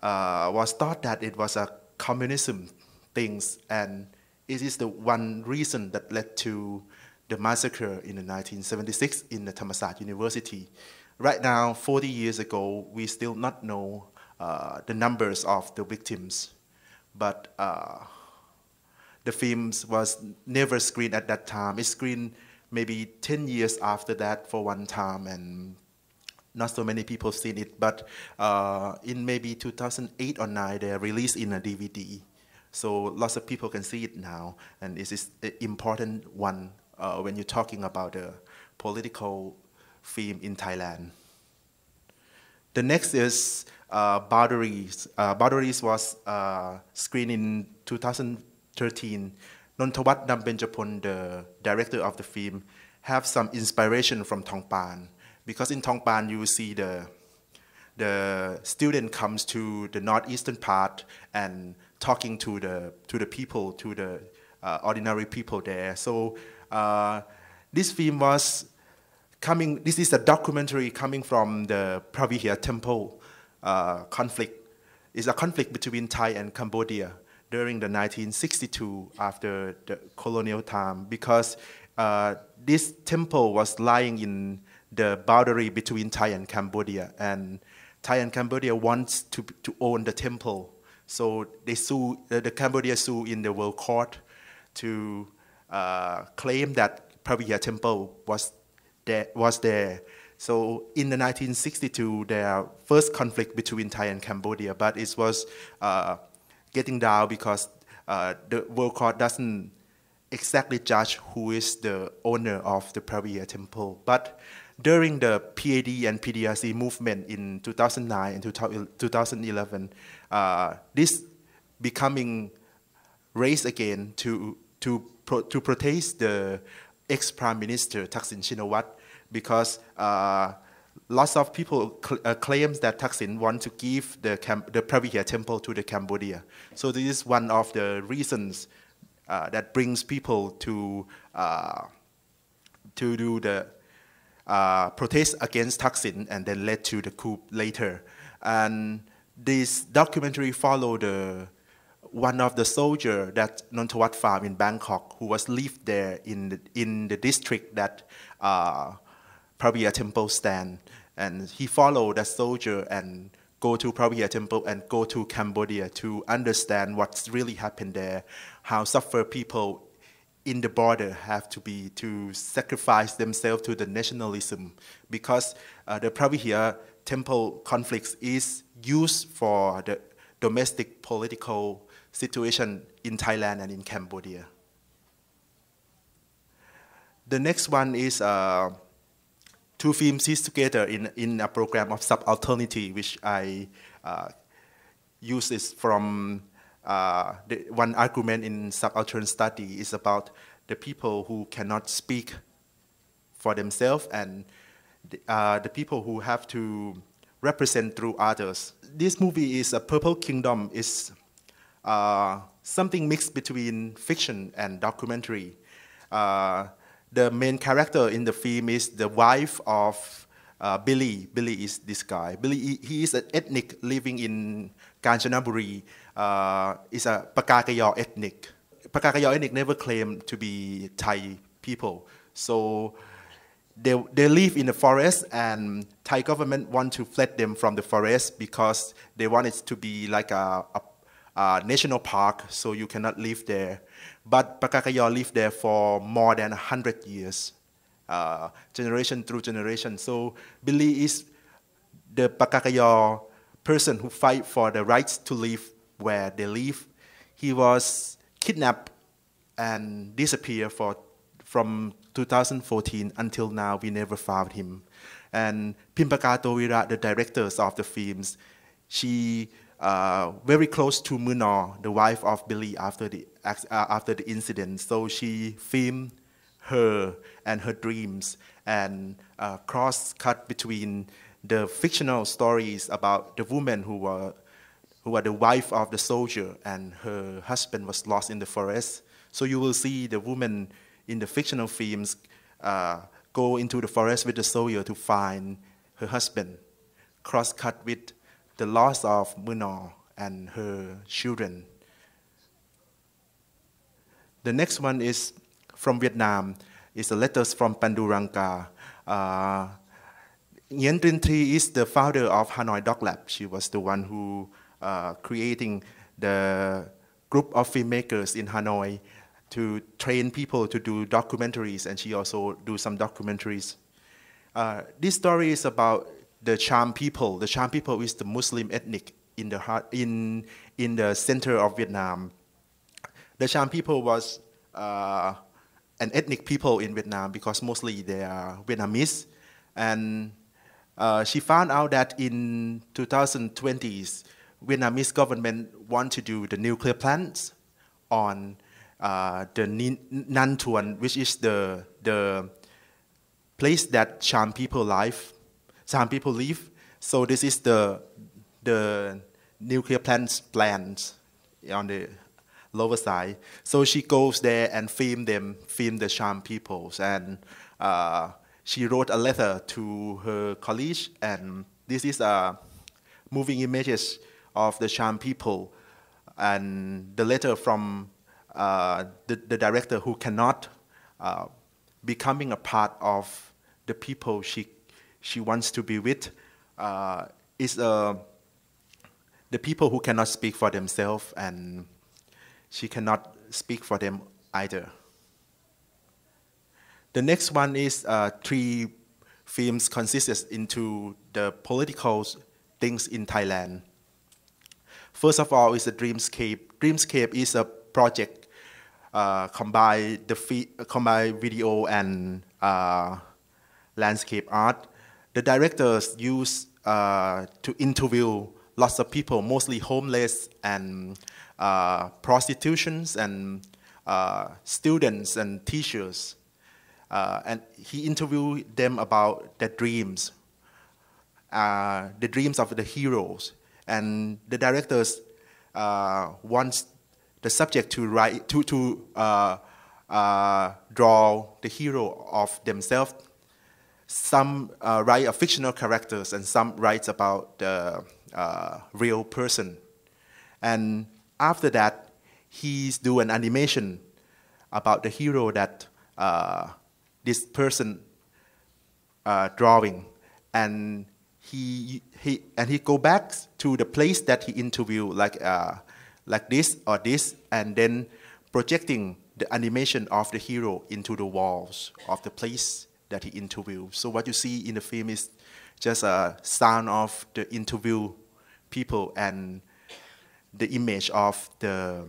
was thought that it was a communism things, and it is the one reason that led to the massacre in 1976 in the Thammasat University. Right now, 40 years ago, we still not know the numbers of the victims, but the film was never screened at that time. It screened maybe 10 years after that for one time, and not so many people seen it. But in maybe 2008 or 2009, they released in a DVD. So lots of people can see it now, and this is an important one when you're talking about the political film in Thailand. The next is Boundaries. Boundaries was screened in 2013. Nontawat Nambenjapon, the director of the film, have some inspiration from Thong Pan, because in Thong Pan you see the student comes to the northeastern part and talking to the people, to the ordinary people there. So this film was coming. This is a documentary coming from the Pravihya Temple conflict. It's a conflict between Thai and Cambodia during the 1962 after the colonial time, because this temple was lying in the boundary between Thai and Cambodia, and Thai and Cambodia wants to own the temple. So they sue, the Cambodia sue in the World Court to claim that Pravihya Temple was was there. So in the 1962, there first conflict between Thai and Cambodia, but it was getting down because the World Court doesn't exactly judge who is the owner of the Pravia temple. But during the PAD and PDRC movement in 2009 and 2011, this becoming raised again to protest the ex-prime minister Thaksin Shinawatra, because lots of people claims that Thaksin want to give the Pravia temple to the Cambodia. So this is one of the reasons that brings people to do the protest against Thaksin, and then led to the coup later. And this documentary followed one of the soldiers that Nontawat farm in Bangkok, who was lived there in the district that Pravia temple stand. And he followed that soldier and go to Pravia temple and go to Cambodia to understand what's really happened there, how suffer people in the border have to sacrifice themselves to the nationalism, because the Pravia temple conflicts is used for the domestic political situation in Thailand and in Cambodia. The next one is two films seized together in a program of subalternity, which I use this from one argument in subaltern study is about the people who cannot speak for themselves and the people who have to represent through others. This movie is a Purple Kingdom, is something mixed between fiction and documentary. The main character in the film is the wife of Billy. Billy is this guy. Billy, he is an ethnic living in Kanchanaburi. Is a Pakakayaw ethnic. Pakakayaw ethnic never claimed to be Thai people. So they live in the forest, and Thai government want to fled them from the forest because they want it to be like a national park, so you cannot live there. But Pakakayaw lived there for more than 100 years, generation through generation. So Billy is the Pakakayaw person who fight for the rights to live where they live. He was kidnapped and disappeared from 2014 until now. We never found him. And Pimpaka Towira, the directors of the films, she very close to Munor, the wife of Billy, after the incident. So she filmed her and her dreams, and cross-cut between the fictional stories about the woman who were the wife of the soldier, and her husband was lost in the forest. So you will see the woman in the fictional films go into the forest with the soldier to find her husband, cross-cut with the loss of Munor and her children. The next one is from Vietnam. It's the letters from Panduranga. Nguyen Trinh Thi is the founder of Hanoi Dog Lab. She was the one who creating the group of filmmakers in Hanoi to train people to do documentaries, and she also do some documentaries. This story is about the Cham people. The Cham people is the Muslim ethnic in the center of Vietnam. The Cham people was an ethnic people in Vietnam because mostly they are Vietnamese. And she found out that in 2020s, Vietnamese government want to do the nuclear plants on the Nan Thuan, which is the place that Cham people live. So this is the nuclear plants on the lower side. So she goes there and film the Cham peoples, and she wrote a letter to her colleague, and this is moving images of the Cham people, and the letter from the director who cannot becoming a part of the people she wants to be with, is the people who cannot speak for themselves, and she cannot speak for them either. The next one is three films consists into the political things in Thailand. First of all is the Dreamscape. Dreamscape is a project combine video and landscape art. The directors use to interview lots of people, mostly homeless and prostitutions and students and teachers. And he interviewed them about their dreams, the dreams of the heroes. And the directors wants the subject to draw the hero of themselves. Some write fictional characters and some writes about the real person. And after that, he's do an animation about the hero that this person drawing, and he go back to the place that he interviewed, like this or this, and then projecting the animation of the hero into the walls of the place that he interviewed. So what you see in the film is just a sound of the interview people and the image of the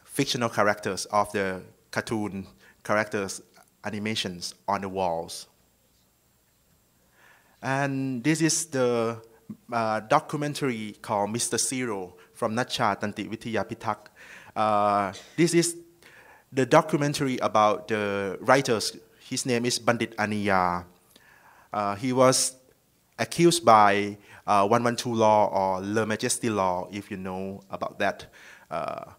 fictional characters of the cartoon characters animations on the walls. And this is the documentary called Mr. Zero from Natcha Tanti Vitya Pitak. This is the documentary about the writers. His name is Bandit Aniya. He was accused by 112 law or Le Majesty law, if you know about that.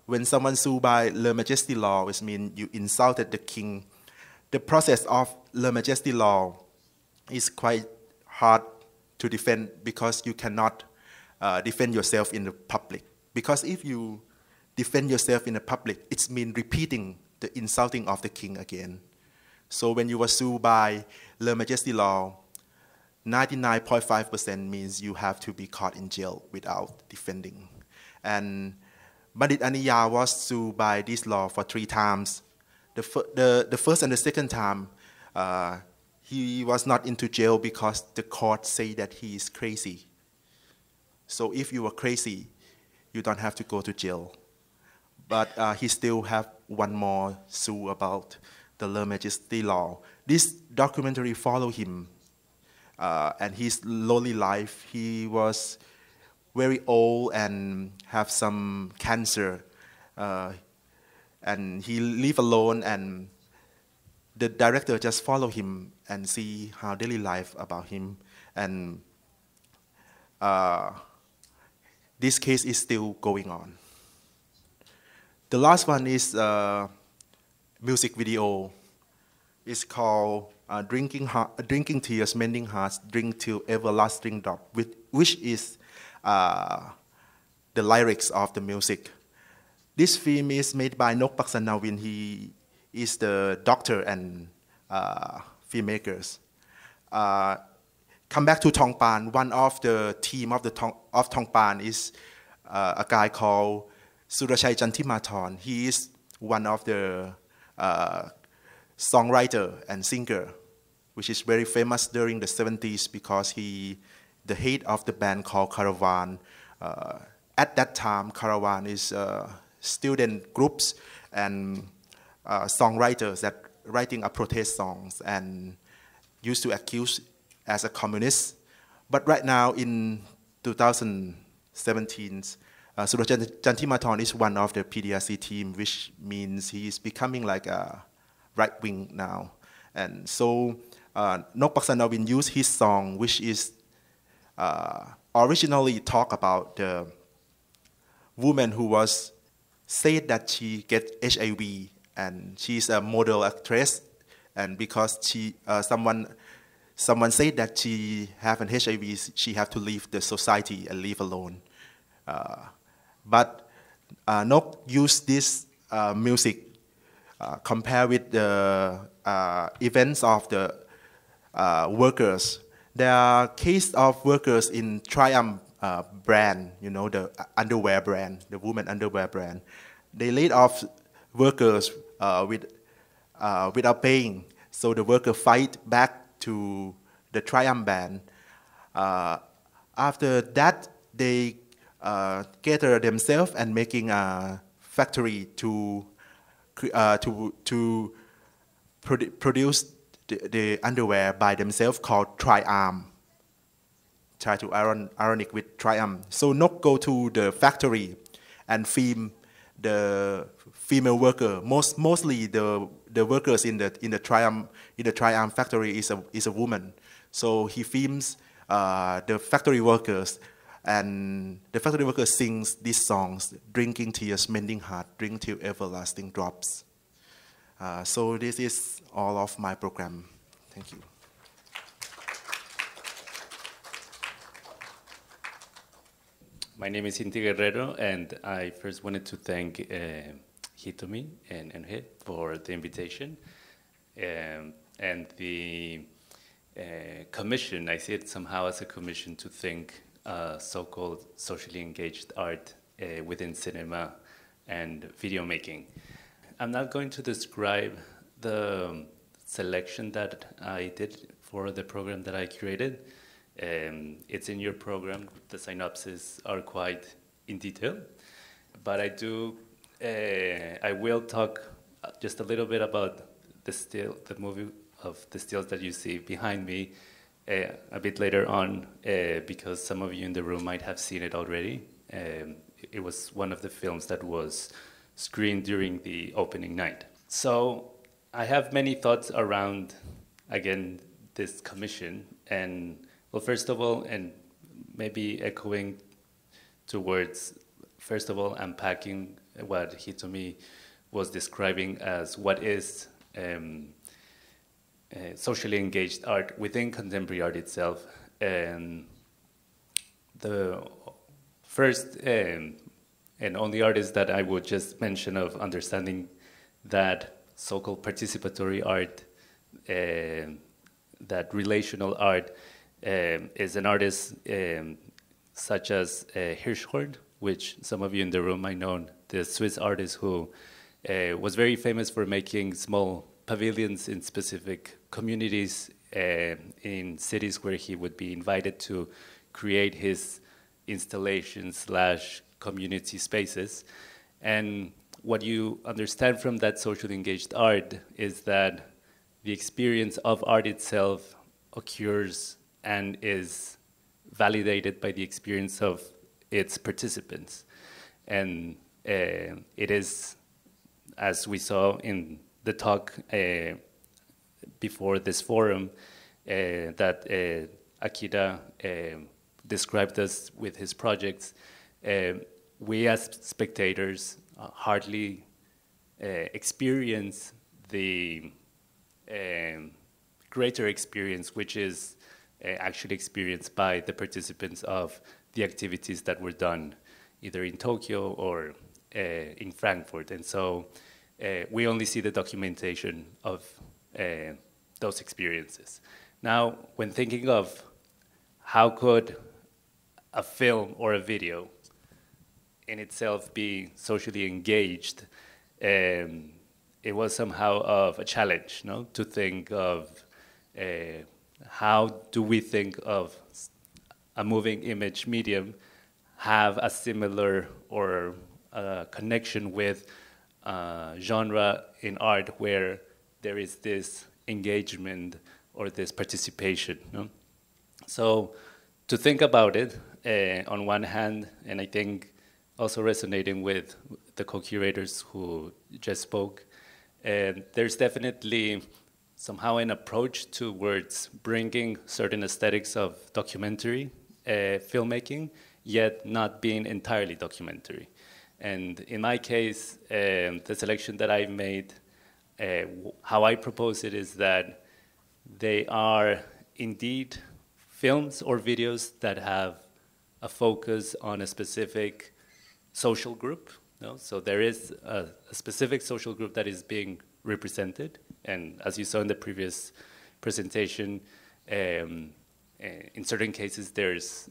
When someone sued by Le Majesty law, which means you insulted the king. The process of Le Majesty law is quite hard to defend because you cannot defend yourself in the public. Because if you defend yourself in the public, it means repeating the insulting of the king again. So when you were sued by Le Majesty law, 99.5% means you have to be caught in jail without defending. And Bandit Aniya was sued by this law for 3 times. The first and the second time, he was not into jail because the court say that he is crazy. So if you are crazy, you don't have to go to jail. But he still have one more suit about the Le Majesty law. This documentary follow him and his lonely life. He was very old and have some cancer. And he live alone, and the director just follow him and see how daily life about him. And this case is still going on. The last one is music video. It's called Drinking Tears, Mending Hearts, Drink Till Everlasting Drop, which is the lyrics of the music. This film is made by Nok Paksanawin. He is the doctor and filmmakers. Come back to Tongpan. One of the team of Tongpan is a guy called Surachai Chantimathon. He is one of the songwriter and singer, which is very famous during the 70s because he the head of the band called Caravan. At that time, Caravan is student groups and songwriters that writing a protest songs and used to accuse as a communist. But right now in 2017, Surachan Chantimathon is one of the PDRC team, which means he is becoming like a right wing now. And so Nok Paksanawin used his song, which is originally talk about the woman who was said that she get HIV, and she's a model actress, and because she someone said that she have an HIV, she have to leave the society and live alone. But Nok used this music compare with the events of the workers. There are cases of workers in Triumph brand, you know, the underwear brand, the women underwear brand. They laid off workers without paying. So the worker fight back to the Triumph band. After that, they gather themselves and making a factory to produce the underwear by themselves called Triumph. Try to ironic with Triumph. So Nok go to the factory and film the female worker. Mostly the workers in the Triumph factory is a woman. So he films the factory workers, and the factory workers sings these songs: "Drinking tears, mending heart, drink till everlasting drops." So this is all of my program. Thank you. My name is Inti Guerrero, and I first wanted to thank Hitomi and He for the invitation and the commission. I see it somehow as a commission to think so-called socially engaged art within cinema and video making. I'm not going to describe the selection that I did for the program that I curated. It's in your program. The synopses are quite in detail, but I will talk just a little bit about the movie of the stills that you see behind me a bit later on, because some of you in the room might have seen it already. It was one of the films that was screened during the opening night. So I have many thoughts around, again, this commission. And well, first of all, and maybe echoing towards, first of all, unpacking what Hitomi was describing as what is socially engaged art within contemporary art itself. And the first and only artist that I would just mention of understanding that so-called participatory art, that relational art, is an artist such as Hirschhorn, which some of you in the room might know, the Swiss artist who was very famous for making small pavilions in specific communities in cities where he would be invited to create his installations / community spaces. And what you understand from that socially engaged art is that the experience of art itself occurs and is validated by the experience of its participants. And it is, as we saw in the talk before this forum, that Akira described us with his projects, we as spectators hardly experience the greater experience, which is actually experienced by the participants of the activities that were done either in Tokyo or in Frankfurt. And so we only see the documentation of those experiences. Now, when thinking of how could a film or a video in itself be socially engaged, it was somehow of a challenge, no? To think of how do we think of a moving image medium have a similar or a connection with genre in art where there is this engagement or this participation, no? So to think about it, on one hand, and I think also resonating with the co-curators who just spoke, there's definitely somehow an approach towards bringing certain aesthetics of documentary filmmaking, yet not being entirely documentary. And in my case, the selection that I've made, how I propose it is that they are indeed films or videos that have a focus on a specific social group. No? So there is a specific social group that is being represented. And as you saw in the previous presentation, in certain cases there's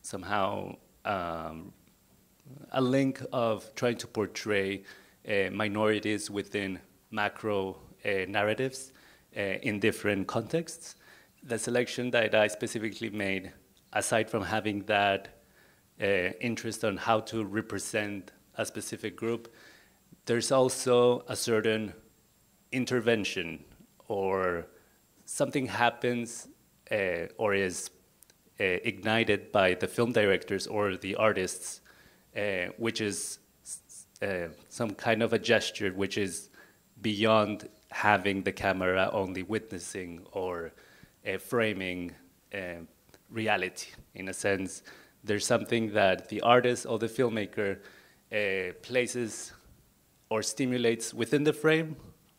somehow a link of trying to portray minorities within macro narratives in different contexts. the selection that I specifically made, aside from having that interest on how to represent a specific group, there's also a certain intervention, or something happens or is ignited by the film directors or the artists, which is some kind of a gesture which is beyond having the camera only witnessing or framing reality. In a sense, there's something that the artist or the filmmaker places or stimulates within the frame,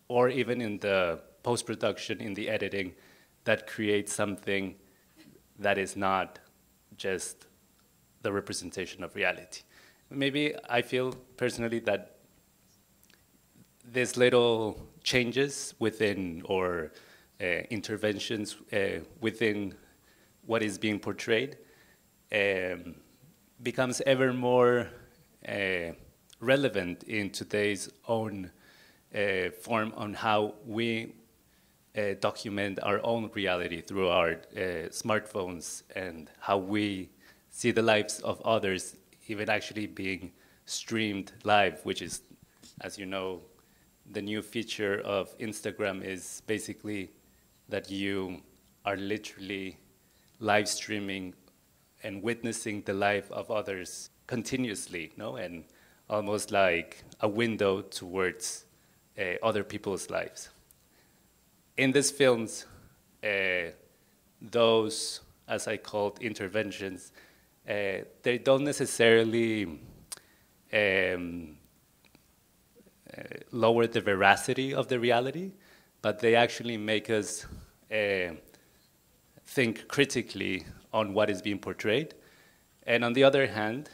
or even in the post-production, in the editing, that creates something that is not just the representation of reality. Maybe I feel personally that these little changes within, or interventions within what is being portrayed becomes ever more relevant in today's own form on how we document our own reality through our smartphones, and how we see the lives of others even actually being streamed live, which is, as you know, the new feature of Instagram is basically that you are literally live streaming and witnessing the life of others continuously, no? And almost like a window towards other people's lives. In these films, those, as I called, interventions, they don't necessarily lower the veracity of the reality, but they actually make us think critically on what is being portrayed. And on the other hand,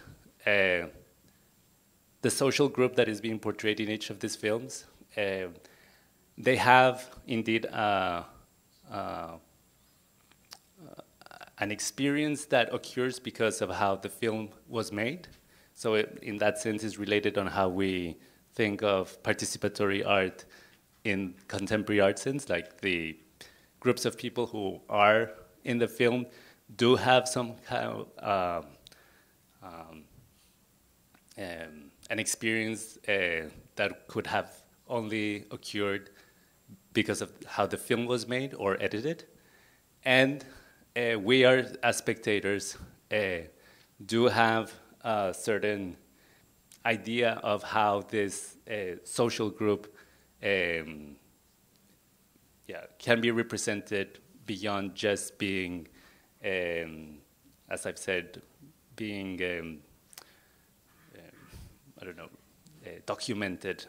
the social group that is being portrayed in each of these films, they have indeed an experience that occurs because of how the film was made. So in that sense, it's related on how we think of participatory art in contemporary art sense, like the groups of people who are in the film do have some kind of an experience that could have only occurred because of how the film was made or edited. And we are, as spectators, do have a certain idea of how this social group can be represented beyond just being, as I've said, being, I don't know, documented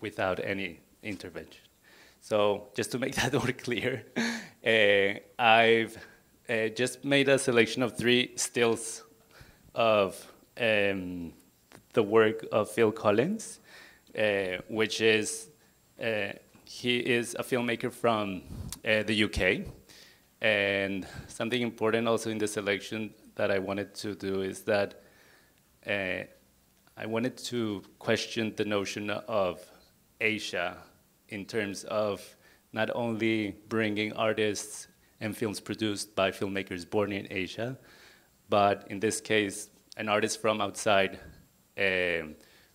without any intervention. So just to make that more clear, I've just made a selection of 3 stills of the work of Phil Collins, which is, he is a filmmaker from the UK. And something important also in the selection that I wanted to do is that I wanted to question the notion of Asia in terms of not only bringing artists and films produced by filmmakers born in Asia, but in this case, an artist from outside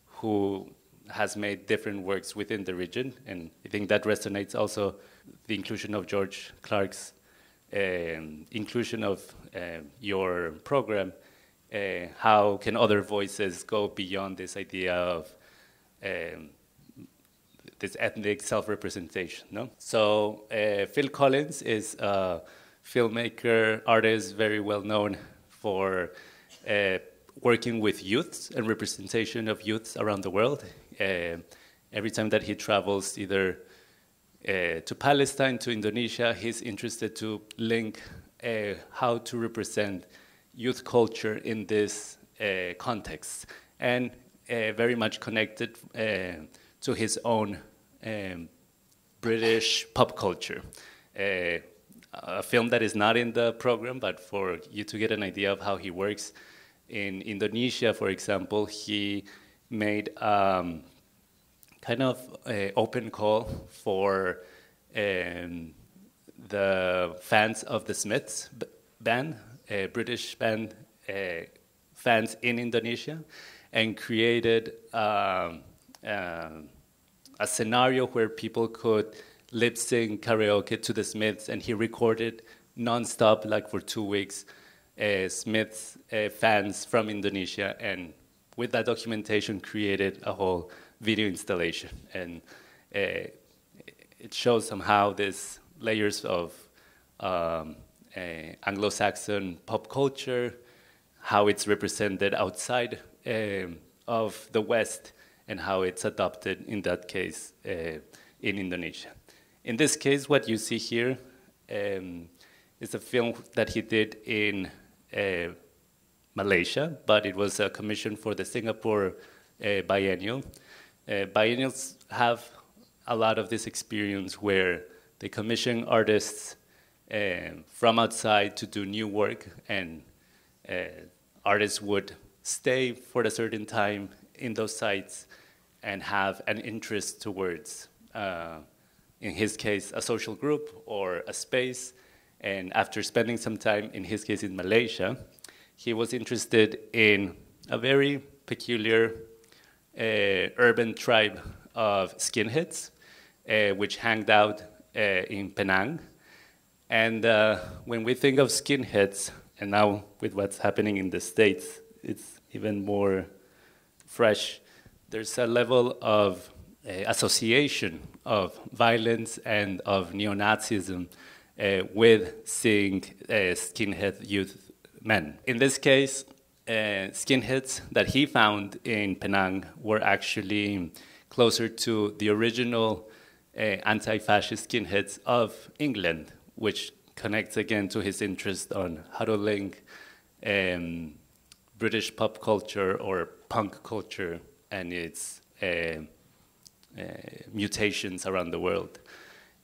who has made different works within the region. And I think that resonates also the inclusion of George Clark's inclusion of your program. How can other voices go beyond this idea of this ethnic self-representation, no? So Phil Collins is a filmmaker, artist, very well known for working with youths and representation of youths around the world. Every time that he travels either to Palestine, to Indonesia, he's interested to link how to represent youth culture in this context, and very much connected to his own British pop culture. A film that is not in the program, but for you to get an idea of how he works. In Indonesia, for example, he made kind of an open call for the fans of the Smiths band, a British band, fans in Indonesia, and created a scenario where people could lip sync karaoke to the Smiths, and he recorded non-stop, like for 2 weeks, Smiths fans from Indonesia, and with that documentation created a whole video installation. And it shows somehow these layers of Anglo-Saxon pop culture, how it's represented outside of the West, and how it's adopted in that case in Indonesia. In this case, what you see here is a film that he did in Malaysia, but it was a commission for the Singapore biennial. Biennials have a lot of this experience where they commission artists from outside to do new work, and artists would stay for a certain time in those sites and have an interest towards, in his case, a social group or a space. And after spending some time, in his case in Malaysia, he was interested in a very peculiar urban tribe of skinheads, which hanged out in Penang. And when we think of skinheads, and now with what's happening in the States, it's even more fresh. There's a level of association of violence and of neo-Nazism with seeing skinhead youth men. In this case, skinheads that he found in Penang were actually closer to the original anti-fascist skinheads of England, which connects again to his interest on how to link British pop culture or punk culture and its mutations around the world.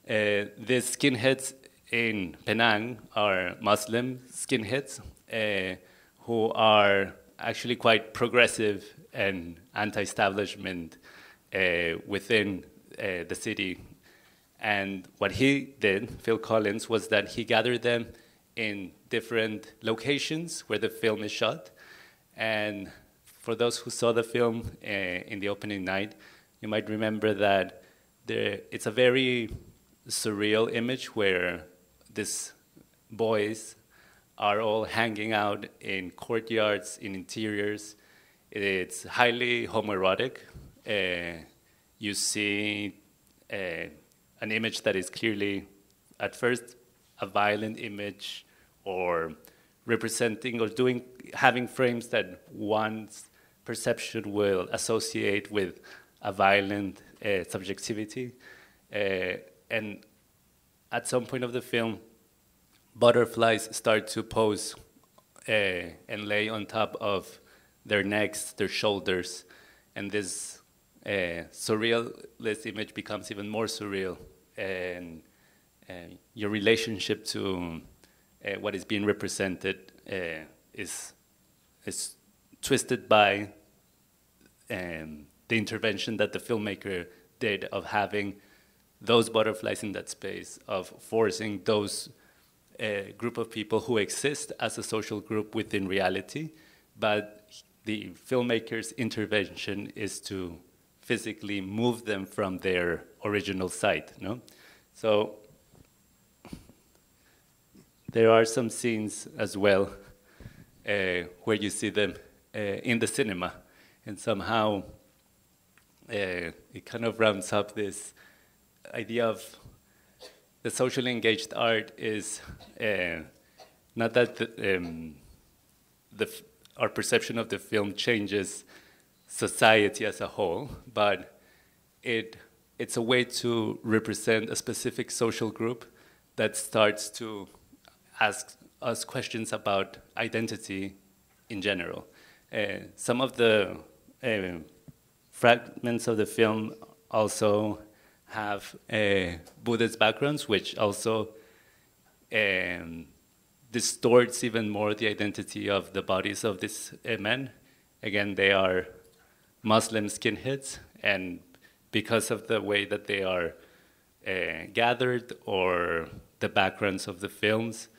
These skinheads in Penang are Muslim skinheads who are actually quite progressive and anti-establishment within the city. And what he did, Phil Collins, was that he gathered them in different locations where the film is shot. And for those who saw the film in the opening night, you might remember that it's a very surreal image where these boys are all hanging out in courtyards, in interiors. It's highly homoerotic. You see an image that is clearly, at first, a violent image, or representing or having frames that one's perception will associate with a violent subjectivity. And at some point of the film, butterflies start to pose and lay on top of their necks, their shoulders, and this surrealist image becomes even more surreal. And your relationship to what is being represented is twisted by the intervention that the filmmaker did of having those butterflies in that space, of forcing those group of people who exist as a social group within reality, but the filmmaker's intervention is to physically move them from their original site. No? So there are some scenes as well where you see them in the cinema, and somehow it kind of rounds up this idea of the socially engaged art is not that our perception of the film changes society as a whole, but it's a way to represent a specific social group that starts to ask us questions about identity in general. Some of the fragments of the film also have Buddhist backgrounds, which also distorts even more the identity of the bodies of these men. Again, they are Muslim skinheads, and because of the way that they are gathered or the backgrounds of the films.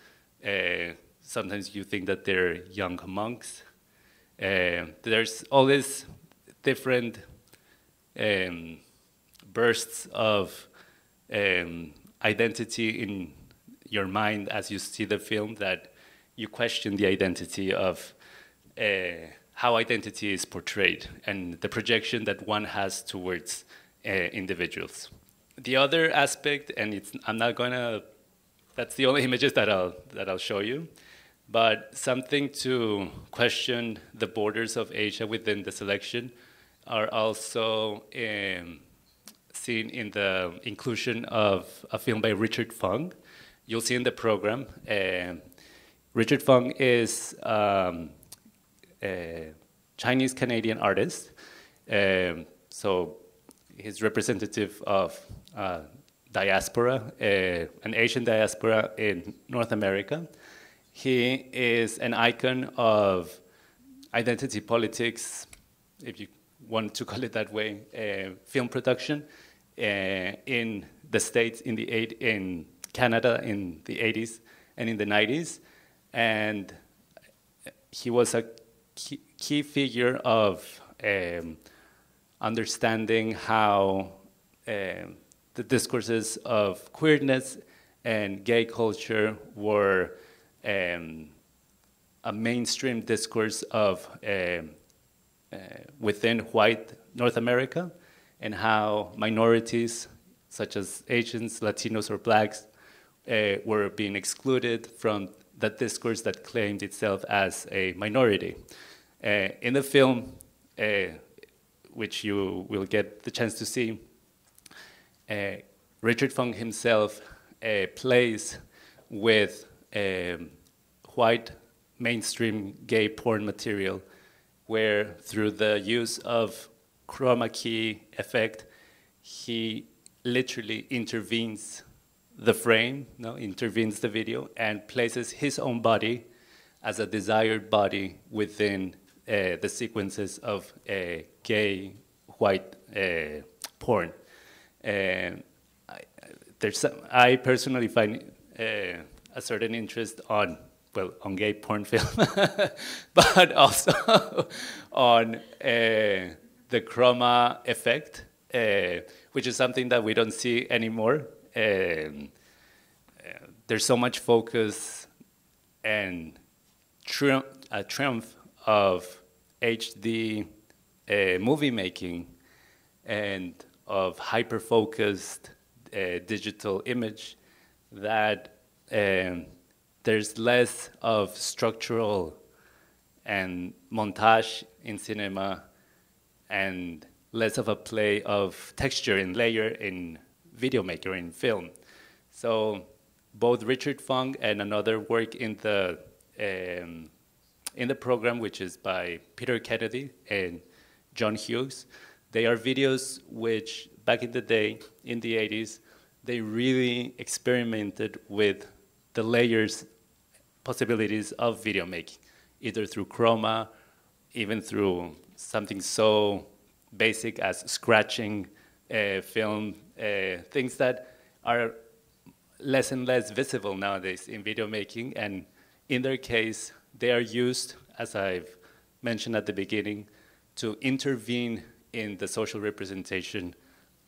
Sometimes you think that they're young monks. There's all these different bursts of identity in your mind as you see the film that you question the identity of how identity is portrayed and the projection that one has towards individuals. The other aspect, and that's the only images that I'll show you, but something to question the borders of Asia within the selection are also seen in the inclusion of a film by Richard Fung. You'll see in the program. Richard Fung is a Chinese-Canadian artist. So he's representative of diaspora, an Asian diaspora in North America. He is an icon of identity politics, if you want to call it that way, film production in the States, in Canada in the 80s and in the 90s. And he was a key figure of understanding how the discourses of queerness and gay culture were a mainstream discourse of within white North America, and how minorities such as Asians, Latinos, or blacks were being excluded from that discourse that claimed itself as a minority. In the film, which you will get the chance to see, Richard Fung himself plays with white mainstream gay porn material, where through the use of chroma key effect, he literally intervenes the frame, intervenes the video, and places his own body as a desired body within the sequences of gay white porn. I personally find a certain interest on gay porn film, but also on the chroma effect, which is something that we don't see anymore. There's so much focus and triumph of HD movie making and of hyper-focused digital image that there's less of structural and montage in cinema and less of a play of texture and layer in video maker, in film. So both Richard Fung and another work in the program, which is by Peter Kennedy and John Hughes, they are videos which back in the day, in the 80s, they really experimented with the layers, possibilities of video making, either through chroma, even through something so basic as scratching film, things that are less and less visible nowadays in video making. And in their case, they are used, as I've mentioned at the beginning, to intervene in the social representation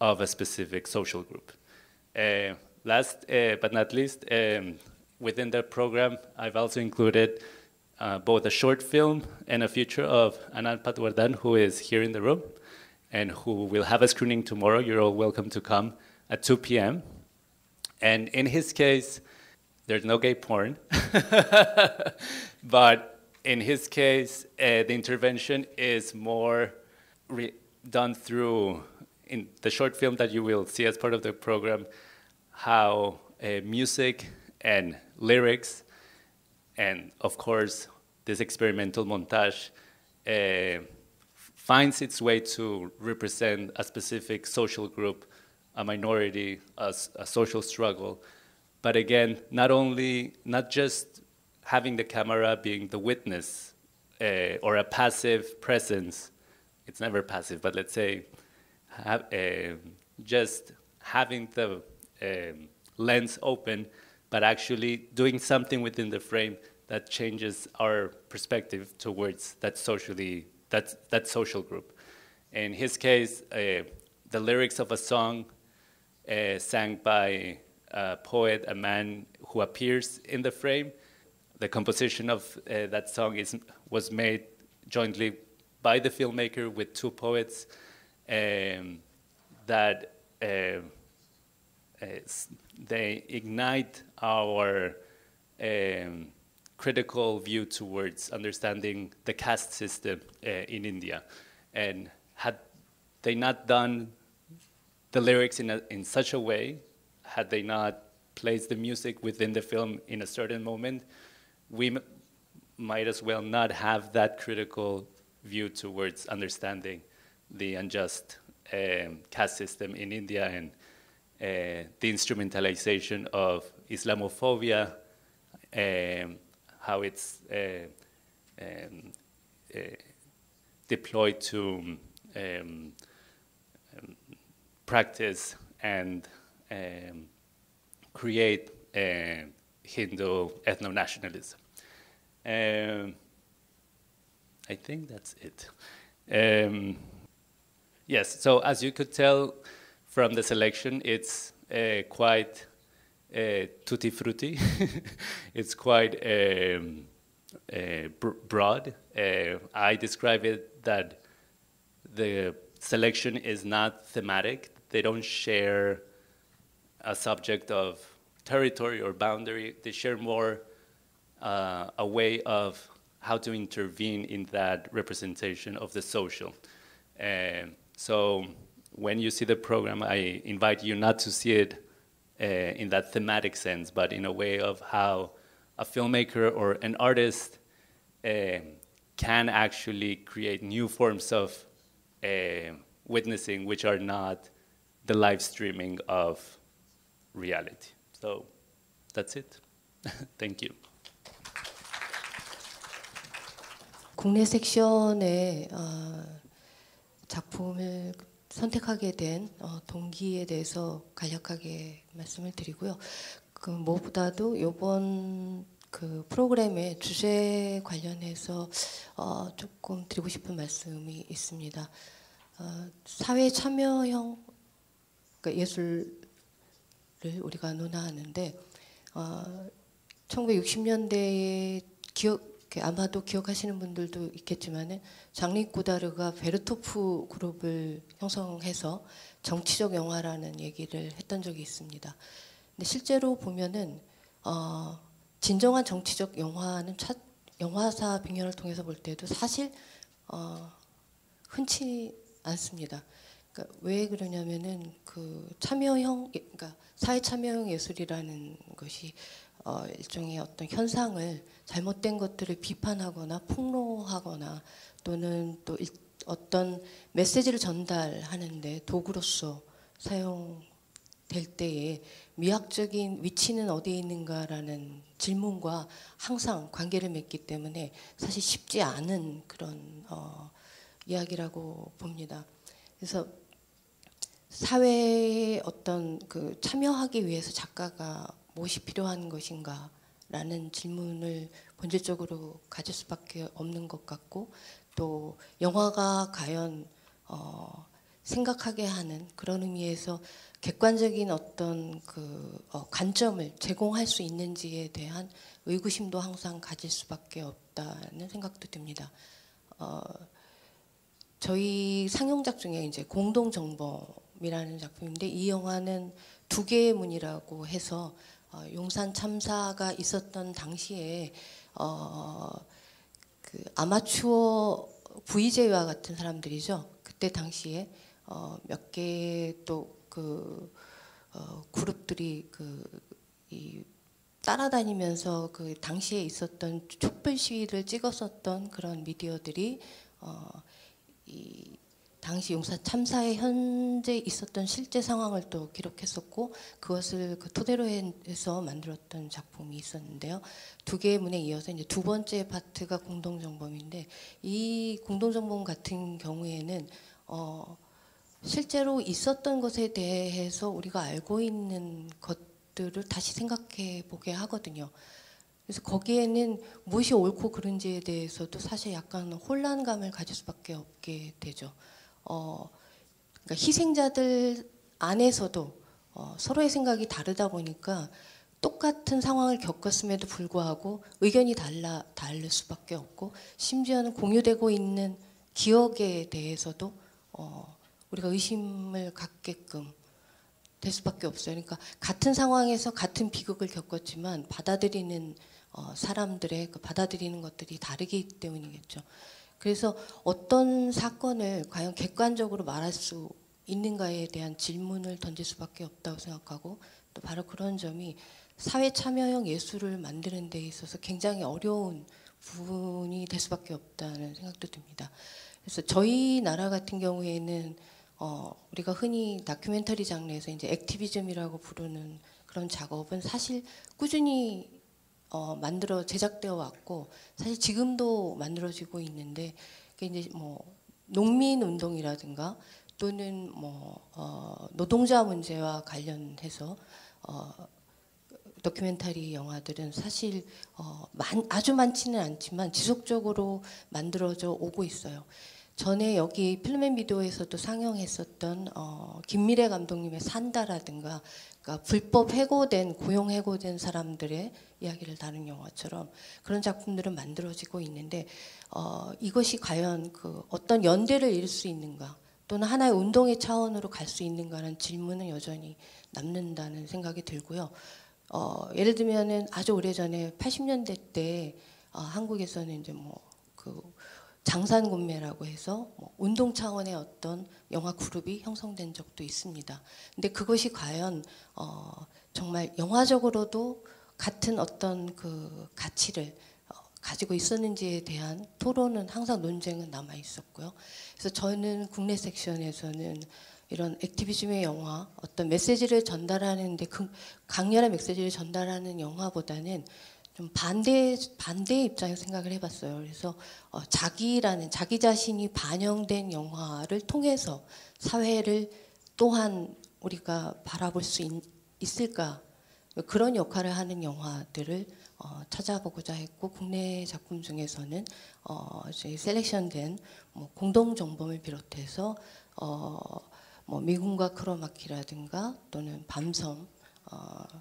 of a specific social group. Last but not least, within the program, I've also included both a short film and a feature of Pada, who is here in the room and who will have a screening tomorrow. You're all welcome to come at 2 p.m. And in his case, there's no gay porn, but in his case, the intervention is more done through, in the short film that you will see as part of the program, how music and lyrics, and of course, this experimental montage finds its way to represent a specific social group, a minority, a social struggle. But again, not just having the camera being the witness or a passive presence. It's never passive, but let's say just having the lens open but actually doing something within the frame that changes our perspective towards that social group. In his case, the lyrics of a song sang by a poet, a man who appears in the frame. The composition of that song was made jointly by the filmmaker with two poets that they ignite our critical view towards understanding the caste system in India. And had they not done the lyrics in such a way, had they not placed the music within the film in a certain moment, we might as well not have that critical view towards understanding the unjust caste system in India and the instrumentalization of Islamophobia, how it's deployed to practice and create Hindu ethno-nationalism. I think that's it. Yes, so as you could tell from the selection, it's quite tutti frutti. It's quite broad. I describe it that the selection is not thematic. They don't share a subject of territory or boundary. They share more a way of how to intervene in that representation of the social. So when you see the program, I invite you not to see it in that thematic sense, but in a way of how a filmmaker or an artist can actually create new forms of witnessing which are not the live streaming of reality. So that's it. Thank you. 국내 섹션에 작품을 선택하게 된 동기에 대해서 간략하게 말씀을 드리고요. 그 무엇보다도 이번 그 프로그램의 주제 관련해서 조금 드리고 싶은 말씀이 있습니다. 사회 참여형 그러니까 예술을 우리가 논하는데 1960년대에 아마도 기억하시는 분들도 있겠지만은 장리 구다르가 베르토프 그룹을 형성해서 정치적 영화라는 얘기를 했던 적이 있습니다. 근데 실제로 보면은 진정한 정치적 영화는 영화사 100년을 통해서 볼 때도 사실 흔치 않습니다. 그러니까 왜 그러냐면은 그 참여형, 그러니까 사회 참여형 예술이라는 것이 일종의 어떤 현상을 잘못된 것들을 비판하거나 폭로하거나 또는 또 어떤 메시지를 전달하는데 도구로서 사용될 때에 미학적인 위치는 어디에 있는가라는 질문과 항상 관계를 맺기 때문에 사실 쉽지 않은 그런 이야기라고 봅니다. 그래서 사회에 어떤 그 참여하기 위해서 작가가 무엇이 필요한 것인가 라는 질문을 본질적으로 가질 수밖에 없는 것 같고 또 영화가 과연 생각하게 하는 그런 의미에서 객관적인 어떤 그 관점을 제공할 수 있는지에 대한 의구심도 항상 가질 수밖에 없다는 생각도 듭니다. 저희 상영작 중에 이제 공동정범이라는 작품인데 이 영화는 두 개의 문이라고 해서 용산 참사가 있었던 당시에 그 아마추어 VJ와 같은 사람들이죠. 그때 당시에 몇 개 또 그 그룹들이 이 따라다니면서 그 당시에 있었던 촛불 시위를 찍었었던 그런 미디어들이 이 당시 용산 참사의 현재 있었던 실제 상황을 또 기록했었고 그것을 그 토대로 해서 만들었던 작품이 있었는데요. 두 개의 문에 이어서 이제 두 번째 파트가 공동정범인데 이 공동정범 같은 경우에는 실제로 있었던 것에 대해서 우리가 알고 있는 것들을 다시 생각해 보게 하거든요. 그래서 거기에는 무엇이 옳고 그른지에 대해서도 사실 약간 혼란감을 가질 수밖에 없게 되죠. 그러니까 희생자들 안에서도 서로의 생각이 다르다 보니까 똑같은 상황을 겪었음에도 불구하고 의견이 다를 수밖에 없고, 심지어는 공유되고 있는 기억에 대해서도 우리가 의심을 갖게끔 될 수밖에 없어요. 그러니까 같은 상황에서 같은 비극을 겪었지만 받아들이는 사람들의 그 받아들이는 것들이 다르기 때문이겠죠. 그래서 어떤 사건을 과연 객관적으로 말할 수 있는가에 대한 질문을 던질 수밖에 없다고 생각하고, 또 바로 그런 점이 사회 참여형 예술을 만드는 데 있어서 굉장히 어려운 부분이 될 수밖에 없다는 생각도 듭니다. 그래서 저희 나라 같은 경우에는 우리가 흔히 다큐멘터리 장르에서 이제 액티비즘이라고 부르는 그런 작업은 사실 꾸준히 제작되어 왔고, 사실 지금도 만들어지고 있는데, 그게 이제 뭐 농민 운동이라든가 또는 노동자 문제와 관련해서 다큐멘터리 영화들은 사실 아주 많지는 않지만 지속적으로 만들어져 오고 있어요. 전에 여기 필름앤비디오에서도 상영했었던 김미래 감독님의 산다라든가, 그러니까 불법 해고된, 고용 해고된 사람들의 이야기를 다룬 영화처럼 그런 작품들은 만들어지고 있는데, 이것이 과연 그 어떤 연대를 이룰 수 있는가, 또는 하나의 운동의 차원으로 갈 수 있는가라는 질문은 여전히 남는다는 생각이 들고요. 예를 들면은 아주 오래전에 80년대 때 한국에서는 이제 그 장산군매라고 해서 운동 차원의 어떤 영화 그룹이 형성된 적도 있습니다. 근데 그것이 과연 정말 영화적으로도 같은 어떤 그 가치를 가지고 있었는지에 대한 토론은 항상 논쟁은 남아 있었고요. 그래서 저는 국내 섹션에서는 이런 액티비즘의 영화, 어떤 메시지를 전달하는데 강렬한 메시지를 전달하는 영화보다는 좀 반대의 입장에서 생각을 해봤어요. 그래서 자기 자신이 반영된 영화를 통해서 사회를 또한 우리가 바라볼 수 있을까, 그런 역할을 하는 영화들을 찾아보고자 했고, 국내 작품 중에서는 저희 셀렉션된 공동 정범을 비롯해서 미군과 크로마키라든가 또는 밤섬,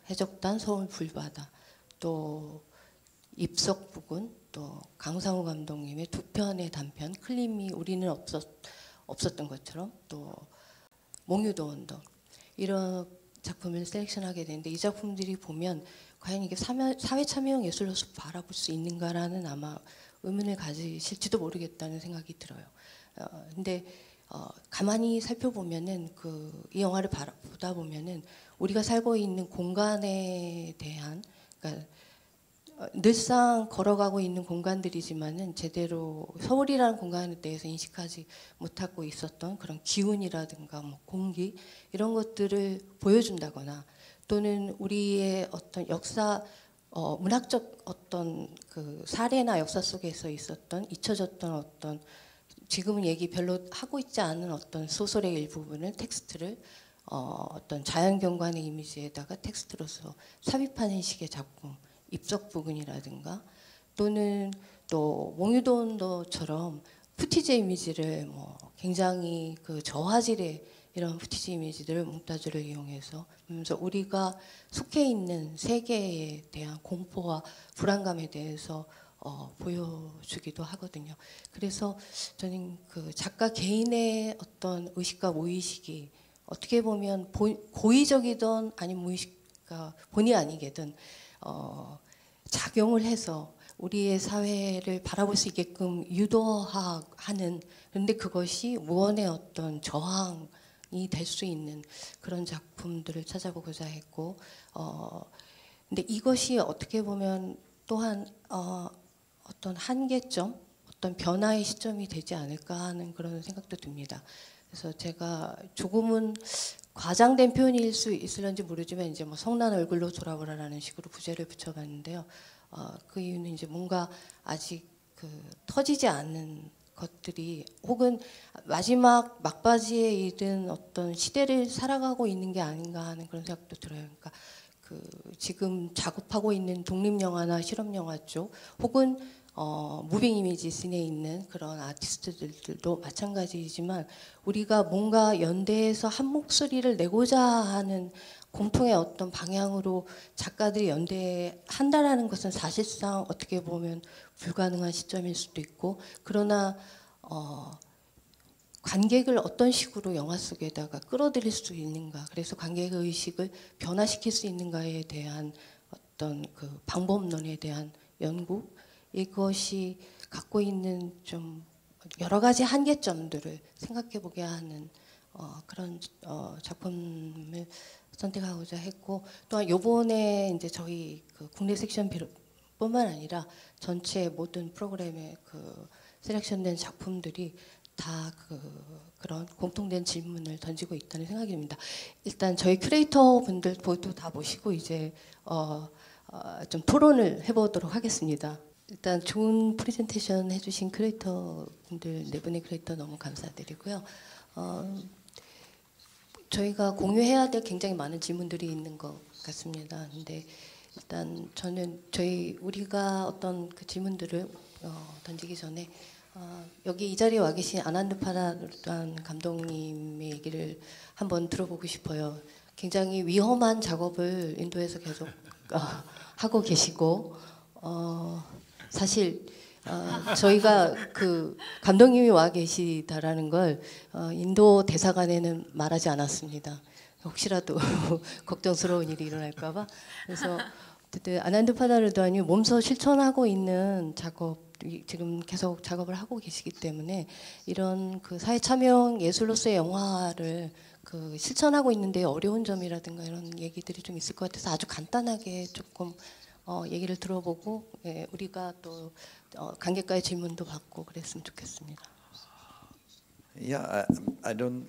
해적단, 서울 불바다, 또 입석 부근, 또 강상우 감독님의 두 편의 단편, 클림이 우리는 없었던 것처럼, 또 몽유도 언덕, 이런 작품을 셀렉션하게 되는데, 이 작품들이 보면 과연 이게 사회 참여형 예술로서 바라볼 수 있는가라는 아마 의문을 가지실지도 모르겠다는 생각이 들어요. 근데 가만히 살펴보면은 이 영화를 보다 보면은 우리가 살고 있는 공간에 대한, 그러니까 늘상 걸어가고 있는 공간들이지만은 제대로 서울이라는 공간에 대해서 인식하지 못하고 있었던 그런 기운이라든가 공기, 이런 것들을 보여준다거나, 또는 우리의 어떤 역사, 문학적 어떤 그 사례나 역사 속에서 있었던 잊혀졌던 어떤, 지금은 얘기 별로 하고 있지 않은 어떤 소설의 일부분을 텍스트를 어떤 자연경관의 이미지에다가 텍스트로서 삽입하는 식의 작품, 입석 부근이라든가, 또는 또 몽유도 언덕처럼 푸티지 이미지를 굉장히 그 저화질의 이런 푸티지 이미지들을 몽타주를 이용해서, 그러면서 우리가 속해 있는 세계에 대한 공포와 불안감에 대해서 보여주기도 하거든요. 그래서 저는 그 작가 개인의 어떤 의식과 무의식이 어떻게 보면 고의적이든 아니면 무의식과 본의 아니게든 작용을 해서 우리의 사회를 바라볼 수 있게끔 유도하는, 그런데 그것이 무언의 어떤 저항이 될 수 있는 그런 작품들을 찾아보고자 했고, 근데 이것이 어떻게 보면 또한 어떤 한계점, 어떤 변화의 시점이 되지 않을까 하는 그런 생각도 듭니다. 그래서 제가 조금은 과장된 표현일 수 있을런지 모르지만 이제 성난 얼굴로 돌아보라라는 식으로 부제를 붙여봤는데요. 그 이유는 이제 뭔가 아직 터지지 않는 것들이, 혹은 마지막 막바지에 이른 어떤 시대를 살아가고 있는 게 아닌가 하는 그런 생각도 들어요. 그러니까 그 지금 작업하고 있는 독립영화나 실험영화 쪽 혹은 무빙 이미지 씬에 있는 그런 아티스트들도 마찬가지이지만 우리가 뭔가 연대해서 한 목소리를 내고자 하는 공통의 어떤 방향으로 작가들이 연대한다라는 것은 사실상 어떻게 보면 불가능한 시점일 수도 있고 그러나 관객을 어떤 식으로 영화 속에다가 끌어들일 수 있는가 그래서 관객의 의식을 변화시킬 수 있는가에 대한 어떤 그 방법론에 대한 연구 이것이 갖고 있는 좀 여러 가지 한계점들을 생각해 보게 하는 그런 작품을 선택하고자 했고 또한 요번에 이제 저희 그 국내 섹션뿐만 아니라 전체 모든 프로그램에 그 셀렉션된 작품들이 다 그런 공통된 질문을 던지고 있다는 생각이 듭니다. 일단 저희 큐레이터 분들 모두 다 모시고 이제 좀 토론을 해보도록 하겠습니다. 일단 좋은 프레젠테이션 해주신 큐레이터 분들 네 분의 큐레이터 너무 감사드리고요. 저희가 공유해야 될 굉장히 많은 질문들이 있는 것 같습니다. 근데 일단 저는 우리가 어떤 그 질문들을 던지기 전에 여기 이 자리에 와 계신 아난드 파다르단 감독님의 얘기를 한번 들어보고 싶어요. 굉장히 위험한 작업을 인도에서 계속 하고 계시고 사실 저희가 그 감독님이 와 계시다라는 걸 인도 대사관에는 말하지 않았습니다. 혹시라도 걱정스러운 일이 일어날까봐. 그래서 아난드 파다르단이 몸소 실천하고 있는 작업 지금 계속 작업을 하고 계시기 때문에 이런 그 사회 참여 예술로서의 영화를 그 실천하고 있는데 어려운 점이라든가 이런 얘기들이 좀 있을 것 같아서 아주 간단하게 조금 얘기를 들어보고 우리가 또 관객과의 질문도 받고 그랬으면 좋겠습니다. Yeah, I don't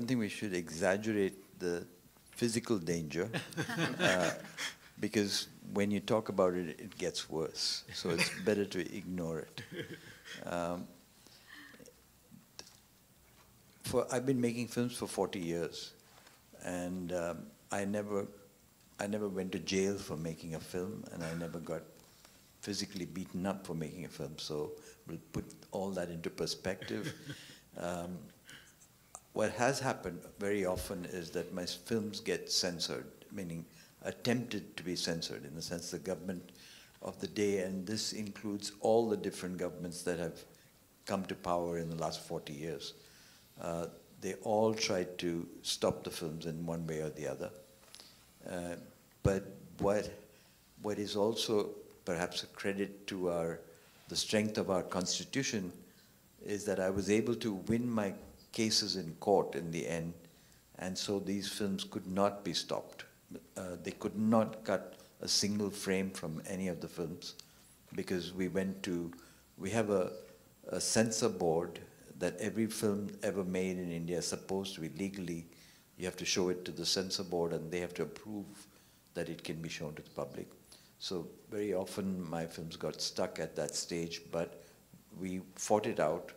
think we should exaggerate the physical danger because when you talk about it, it gets worse. So it's better to ignore it. I've been making films for 40 years, and I never went to jail for making a film, and I never got physically beaten up for making a film. So we'll put all that into perspective. What has happened very often is that my films get censored, meaning attempted to be censored, in the sense the government of the day, and this includes all the different governments that have come to power in the last 40 years. They all tried to stop the films in one way or the other. But what is also perhaps a credit to the strength of our constitution is that I was able to win my cases in court in the end, and so these films could not be stopped. They could not cut a single frame from any of the films because we have a censor board that every film ever made in India is supposed to be legally, you have to show it to the censor board and they have to approve that it can be shown to the public. So very often my films got stuck at that stage, but we fought it out,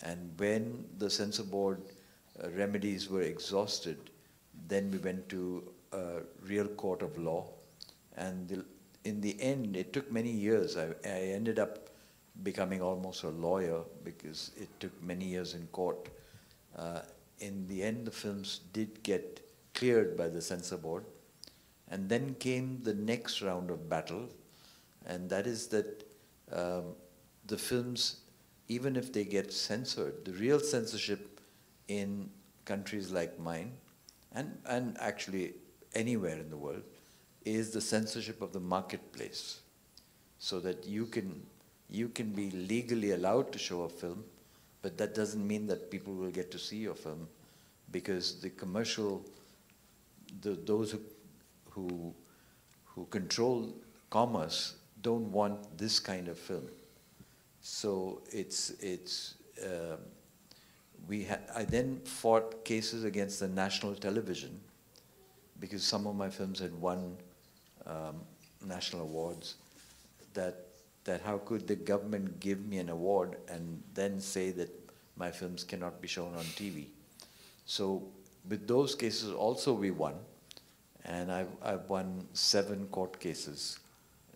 and when the censor board remedies were exhausted, then we went to a real court of law, and in the end it took many years. I ended up becoming almost a lawyer because it took many years in court. In the end the films did get cleared by the censor board, and then came the next round of battle, and that is that the films, even if they get censored, the real censorship in countries like mine, and actually anywhere in the world, is the censorship of the marketplace. So that you can be legally allowed to show a film, but that doesn't mean that people will get to see your film, because the commercial, those who control commerce don't want this kind of film. So I then fought cases against the national television because some of my films had won national awards. That how could the government give me an award and then say that my films cannot be shown on TV? So with those cases also we won, And I've won 7 court cases,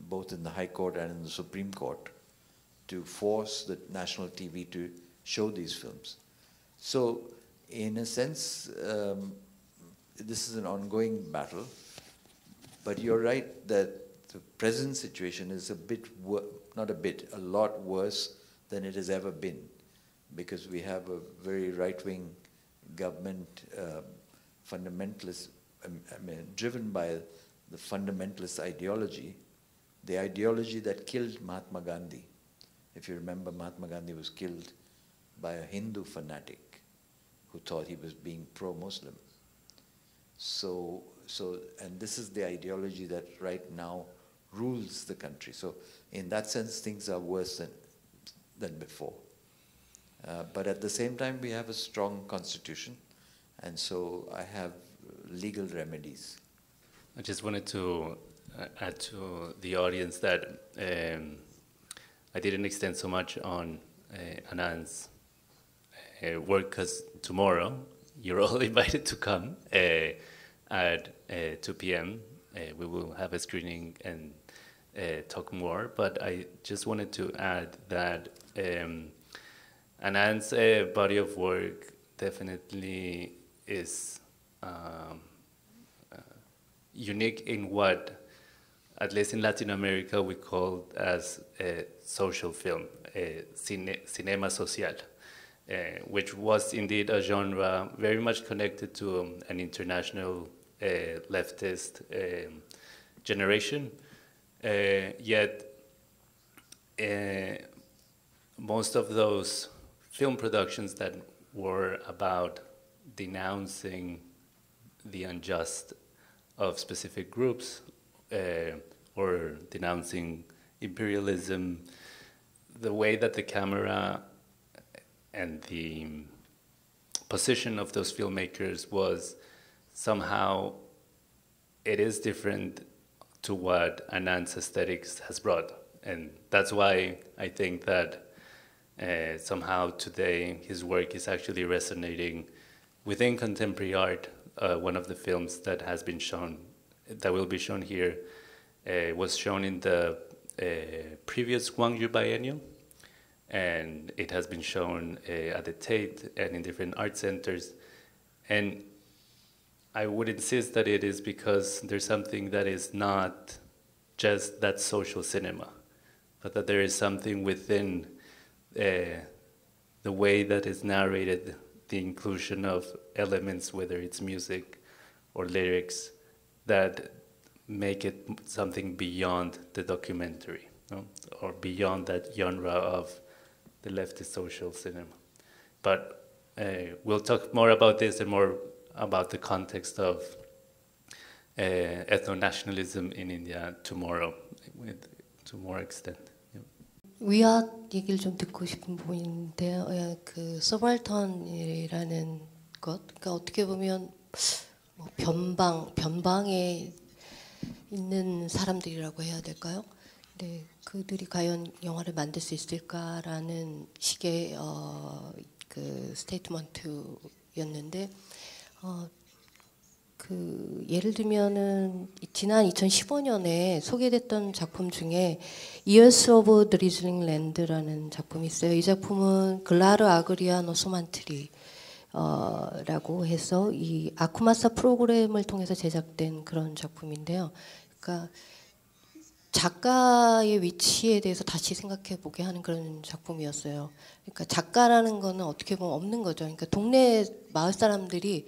both in the High Court and in the Supreme Court, to force the national TV to show these films. So, in a sense, this is an ongoing battle. But you're right that the present situation is a lot worse than it has ever been, because we have a very right-wing government, fundamentalist, driven by the fundamentalist ideology, the ideology that killed Mahatma Gandhi. If you remember, Mahatma Gandhi was killed by a Hindu fanatic who thought he was being pro-Muslim. And this is the ideology that right now rules the country. So in that sense, things are worse than before. But at the same time, we have a strong constitution, and so I have legal remedies. I just wanted to add to the audience that I didn't extend so much on Anand's work, because tomorrow you're all invited to come at 2 p.m. We will have a screening and talk more, but I just wanted to add that Anand's body of work definitely is unique in what, at least in Latin America, we call as social film, cinema social, which was indeed a genre very much connected to an international leftist generation. Yet most of those film productions that were about denouncing the unjust of specific groups or denouncing imperialism, the way that the camera and the position of those filmmakers was somehow, it is different to what Anand's aesthetics has brought. And that's why I think that somehow today his work is actually resonating within contemporary art. One of the films that has been shown, that will be shown here, was shown in the previous Gwangju Biennial, and it has been shown at the Tate and in different art centers. And I would insist that it is because there's something that is not just that social cinema, but that there is something within the way that is narrated, the inclusion of elements, whether it's music or lyrics, that make it something beyond the documentary, no? Or beyond that genre of the leftist social cinema. But we'll talk more about this and more about the context of ethno-nationalism in India tomorrow, to more extent. 위아 얘기를 좀 듣고 싶은 부분인데요. 그 서발턴이라는 것, 그러니까 어떻게 보면 뭐 변방에 있는 사람들이라고 해야 될까요? 네, 그들이 과연 영화를 만들 수 있을까라는 식의 그 스테이트먼트였는데, 그 예를 들면은 지난 2015년에 소개됐던 작품 중에 Years of Drizzling Land라는 작품이 있어요. 이 작품은 글라르 아그리아노 소만트리 라고 해서 이 아쿠마사 프로그램을 통해서 제작된 그런 작품인데요. 그러니까 작가의 위치에 대해서 다시 생각해 보게 하는 그런 작품이었어요. 그러니까 작가라는 거는 어떻게 보면 없는 거죠. 그러니까 동네 마을 사람들이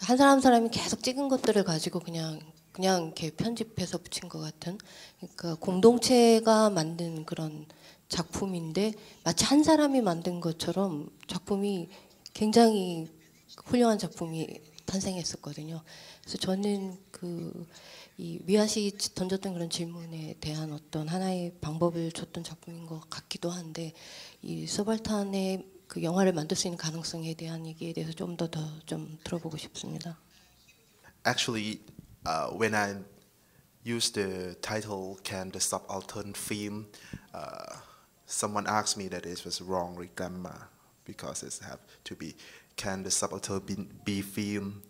한 사람이 계속 찍은 것들을 가지고 그냥 이렇게 편집해서 붙인 것 같은, 그러니까 공동체가 만든 그런 작품인데 마치 한 사람이 만든 것처럼 작품이 굉장히 훌륭한 작품이 탄생했었거든요. 그래서 저는 이 위아시 던졌던 그런 질문에 대한 어떤 하나의 방법을 줬던 작품인 것 같기도 한데, 이 서발탄의 그 영화를 만들 수 있는 가능성에 대한 얘기에 대해서 좀 더 좀 들어보고 싶습니다. Actually, when I used the title "Can the Subaltern Film," someone asked me that it was wrong grammar because it have to be "Can the Subaltern be film?"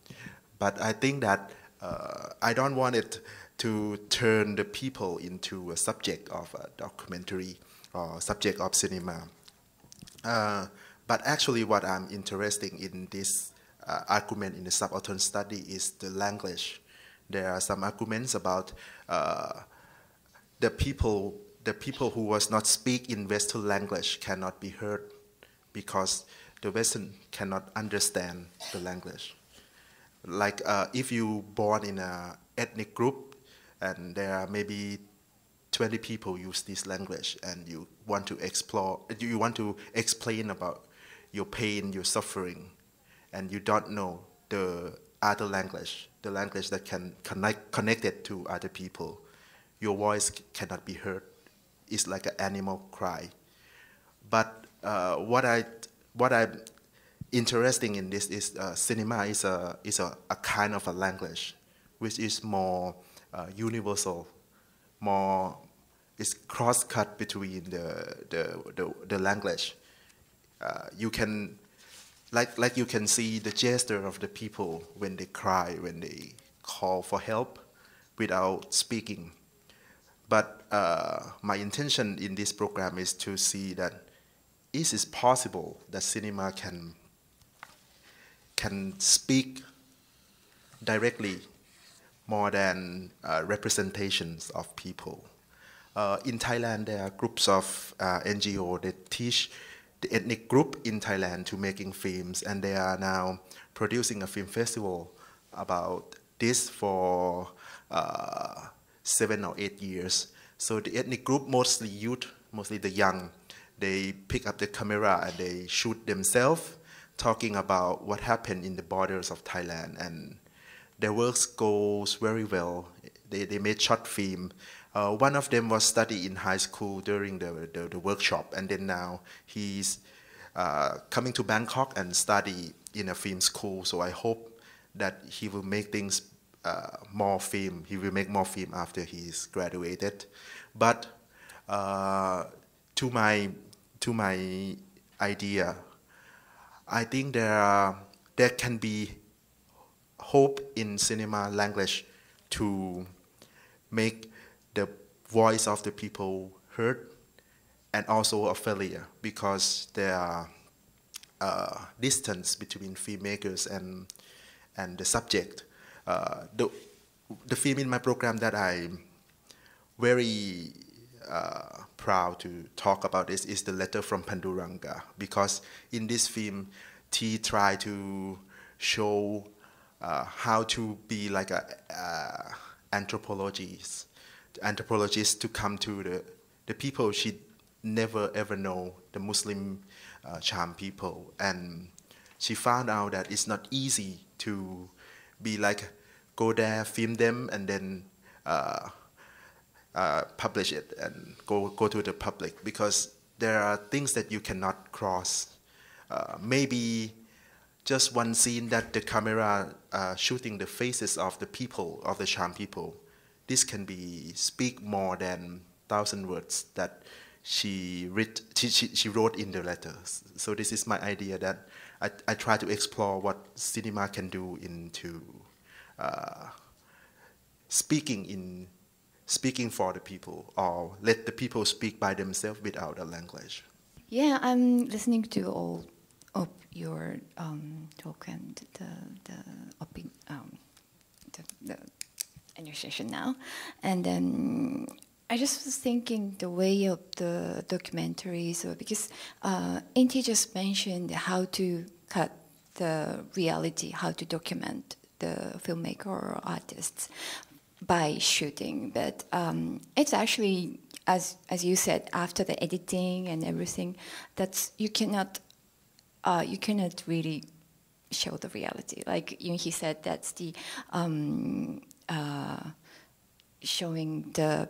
But I think that I don't want it to turn the people into a subject of a documentary or subject of cinema. But actually what I'm interested in this argument in the subaltern study is the language. There are some arguments about the people who was not speak in Western language cannot be heard because the Western cannot understand the language. Like if you born in an ethnic group and there are maybe 20 people use this language and you want to explore, you want to explain about your pain, your suffering, and you don't know the other language, the language that can connect it to other people, your voice cannot be heard. It's like an animal cry. But what I'm interesting in this is cinema is a kind of a language which is more universal, more is cross-cut between the language. You can like you can see the gesture of the people when they cry, when they call for help without speaking. But my intention in this program is to see that is it possible that cinema can speak directly more than representations of people. In Thailand, there are groups of NGO that teach the ethnic group in Thailand to making films, and they are now producing a film festival about this for 7 or 8 years. So the ethnic group, mostly youth, mostly the young, they pick up the camera and they shoot themselves, talking about what happened in the borders of Thailand, and their works goes very well. They made short film. One of them was studied in high school during the workshop, and then now he's coming to Bangkok and study in a film school. So I hope that he will make things more film. He will make more film after he's graduated. But to my idea, I think there can be hope in cinema language to make the voice of the people heard, and also a failure because there are distance between filmmakers and the subject. The film in my program that I'm very proud to talk about is The Letter from Panduranga, because in this film, he tried to show how to be like a anthropologist to come to the people she never ever know, the Muslim Cham people, and she found out that it's not easy to be like go there, film them, and then publish it and go to the public, because there are things that you cannot cross. Maybe just one scene that the camera shooting the faces of the people, of the Cham people, this can be speak more than 1,000 words that she wrote in the letters. So this is my idea, that I try to explore what cinema can do into speaking for the people, or let the people speak by themselves without a language. Yeah, I'm listening to all of your talk and the initiation now, and then I just was thinking the way of the documentary. So because Inti just mentioned how to cut the reality, how to document the filmmaker or artists by shooting, but it's actually, as you said, after the editing and everything, that's you cannot really show the reality. Like he said, that's the showing the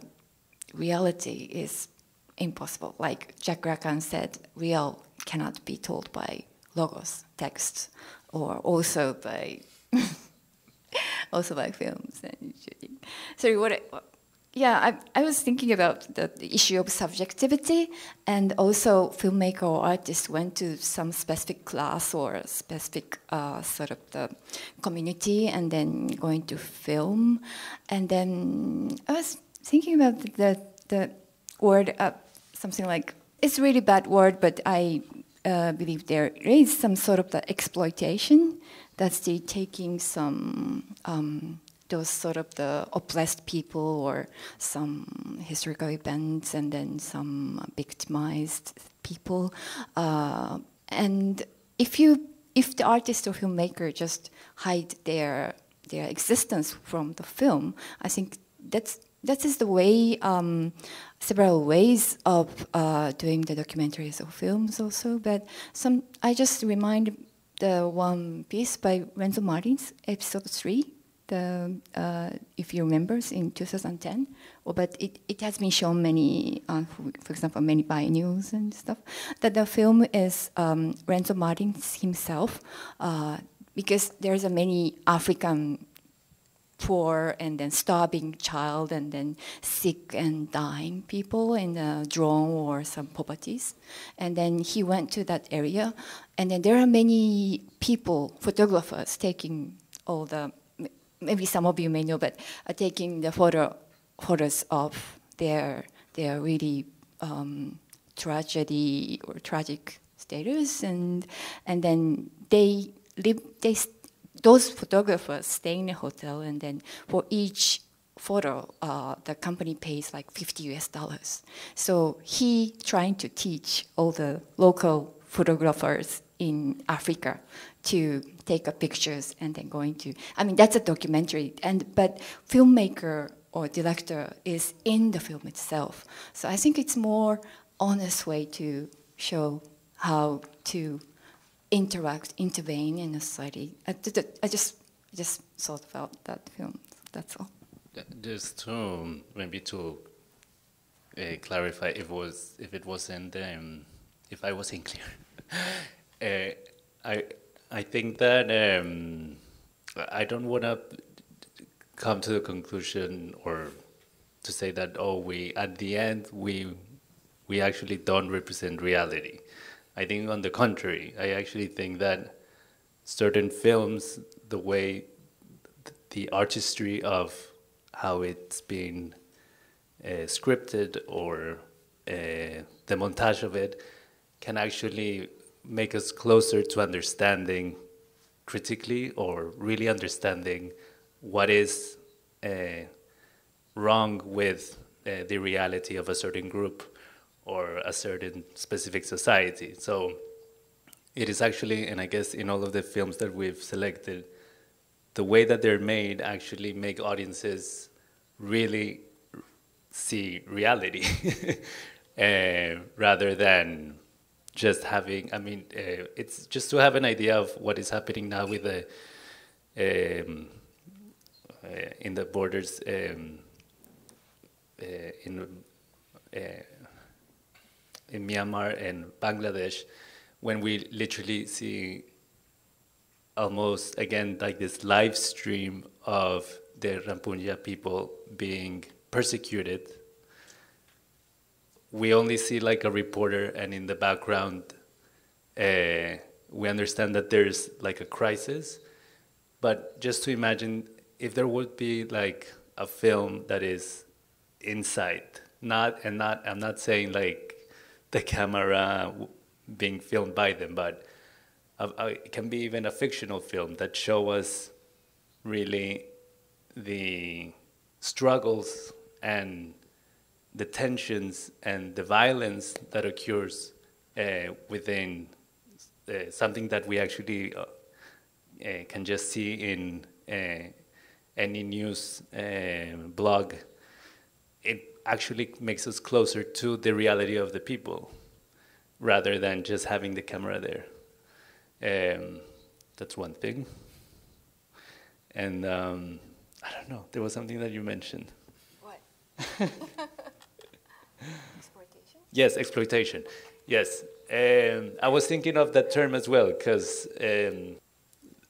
reality is impossible. Like Jack Lacan said, real cannot be told by logos, text, or also by films and shooting. So Yeah, I was thinking about the issue of subjectivity, and also filmmaker or artist went to some specific class or specific sort of the community and then going to film. And then I was thinking about the word, something like, it's a really bad word, but I believe there is some sort of the exploitation. That's the taking some those sort of the oppressed people or some historical events and then some victimized people. And if the artist or filmmaker just hide their existence from the film, I think that is the way, several ways of doing the documentaries or films also. But I just remind the one piece by Renzo Martin's episode 3. If you remember, in 2010, but it has been shown many, for example, many biennials and stuff, that the film is Renzo Martin himself, because there's a many African poor and then starving child and then sick and dying people in the drone or some poverties. And then he went to that area, and then there are many people, photographers, taking all the, maybe some of you may know, but taking the photos of their really tragedy or tragic status, and then those photographers stay in a hotel, and then for each photo, the company pays like $50. So he trying to teach all the local photographers in Africa to take pictures and then going to, I mean, that's a documentary, but filmmaker or director is in the film itself. So I think it's more honest way to show how to intervene in a society. I just thought about that film. That's all. Just to maybe to clarify, if I wasn't clear, I think that I don't want to come to the conclusion or to say that at the end we actually don't represent reality. I think on the contrary, I actually think that certain films, the way the artistry of how it's been scripted or the montage of it can actually make us closer to understanding critically or really understanding what is wrong with the reality of a certain group or a certain specific society. So it is actually, and I guess in all of the films that we've selected, the way that they're made actually make audiences really see reality rather than just having, I mean, it's just to have an idea of what is happening now with the, in the borders in Myanmar and Bangladesh, when we literally see almost, again, like this live stream of the Rampunja people being persecuted. We only see like a reporter, and in the background, we understand that there's like a crisis. But just to imagine if there would be like a film that is inside, I'm not saying like the camera being filmed by them, but it can be even a fictional film that show us really the struggles and the tensions and the violence that occurs within something that we actually can just see in any news blog. It actually makes us closer to the reality of the people rather than just having the camera there. That's one thing. And I don't know, there was something that you mentioned. What? Exploitation? Yes, exploitation. Yes. I was thinking of that term as well, because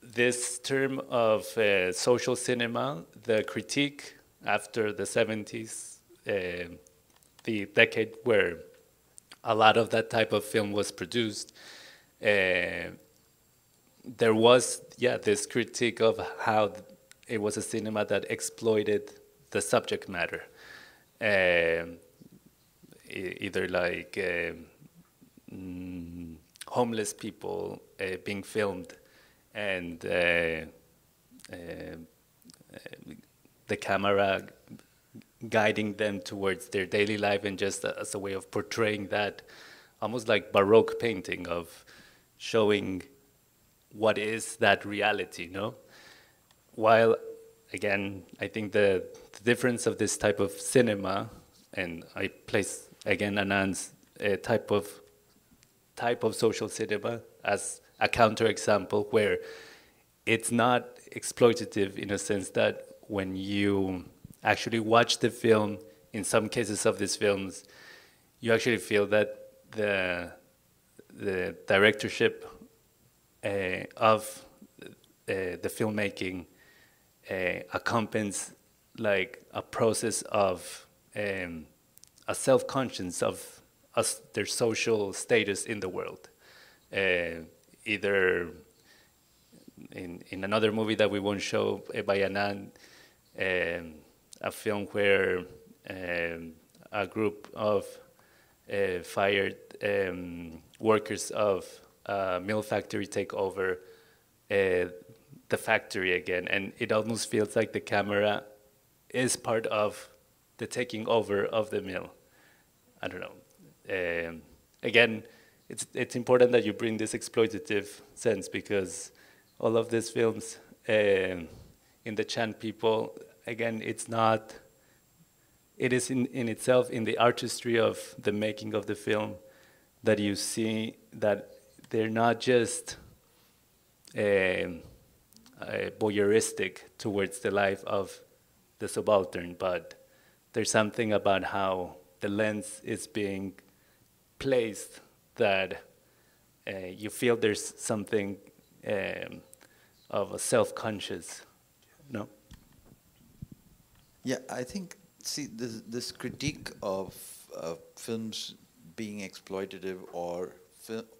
this term of social cinema, the critique after the 70s the decade where a lot of that type of film was produced, there was, this critique of how it was a cinema that exploited the subject matter. Either like homeless people being filmed and the camera guiding them towards their daily life, and just as a way of portraying that almost like Baroque painting of showing what is that reality, no? While, again, I think the difference of this type of cinema, and I place, again, Anand's type of social cinema as a counterexample, where it's not exploitative in a sense that when you actually watch the film, in some cases of these films, you actually feel that the directorship of the filmmaking accompanies like a process of a self-conscience of their social status in the world. Either in another movie that we won't show by Anand, a film where a group of fired workers of a mill factory take over the factory again, and it almost feels like the camera is part of the taking over of the mill. I don't know. Again, it's important that you bring this exploitative sense, because all of these films in the Chan people, again, it is in itself, in the artistry of the making of the film, that you see that they're not just voyeuristic towards the life of the subaltern, but there's something about how the lens is being placed that you feel there's something of a self-conscious, no? Yeah, I think, see, this critique of films being exploitative, or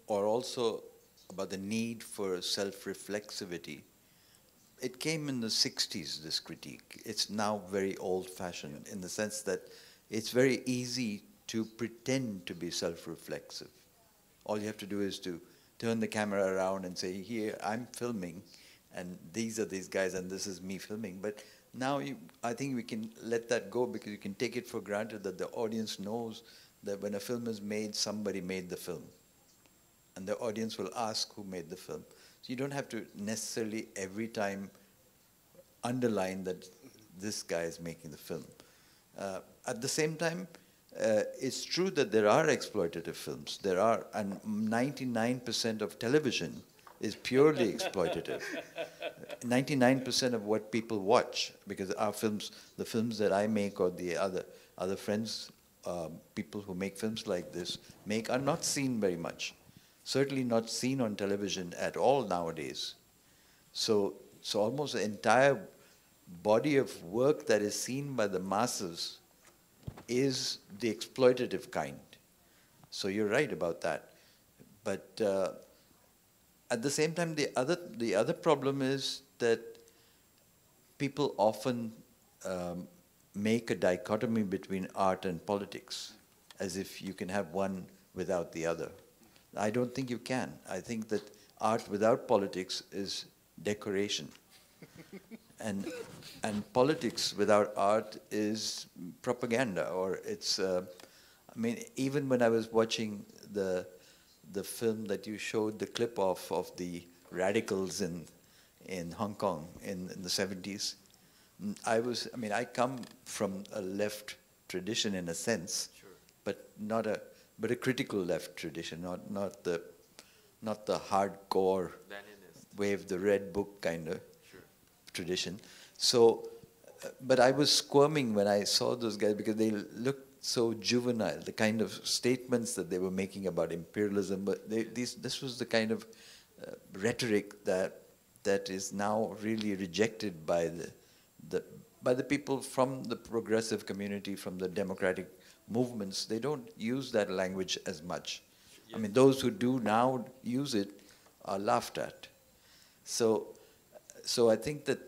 also about the need for self-reflexivity, it came in the 60s, this critique. It's now very old-fashioned in the sense that it's very easy to pretend to be self-reflexive. All you have to do is to turn the camera around and say, here, I'm filming, and these are these guys, and this is me filming. But now I think we can let that go, because you can take it for granted that the audience knows that when a film is made, somebody made the film. And the audience will ask who made the film. So you don't have to necessarily every time underline that this guy is making the film. At the same time, it's true that there are exploitative films. There are, and 99% of television is purely exploitative. 99% of what people watch, because our films, the films that I make or the other friends, people who make films like this make, are not seen very much. Certainly not seen on television at all nowadays. So almost the entire body of work that is seen by the masses is the exploitative kind. So you're right about that. But at the same time, the other problem is that people often make a dichotomy between art and politics, as if you can have one without the other. I don't think you can. I think that art without politics is decoration. And politics without art is propaganda, or it's, I mean, even when I was watching the film that you showed the clip of the radicals in Hong Kong in the 70s, I come from a left tradition in a sense, sure, but a critical left tradition, not the hardcore wave the red book kind of tradition. So, but I was squirming when I saw those guys, because they looked so juvenile, the kind of statements that they were making about imperialism. But this was the kind of rhetoric that is now really rejected by by the people from the progressive community, from the democratic movements. They don't use that language as much. Yes. I mean, those who do now use it are laughed at. So I think that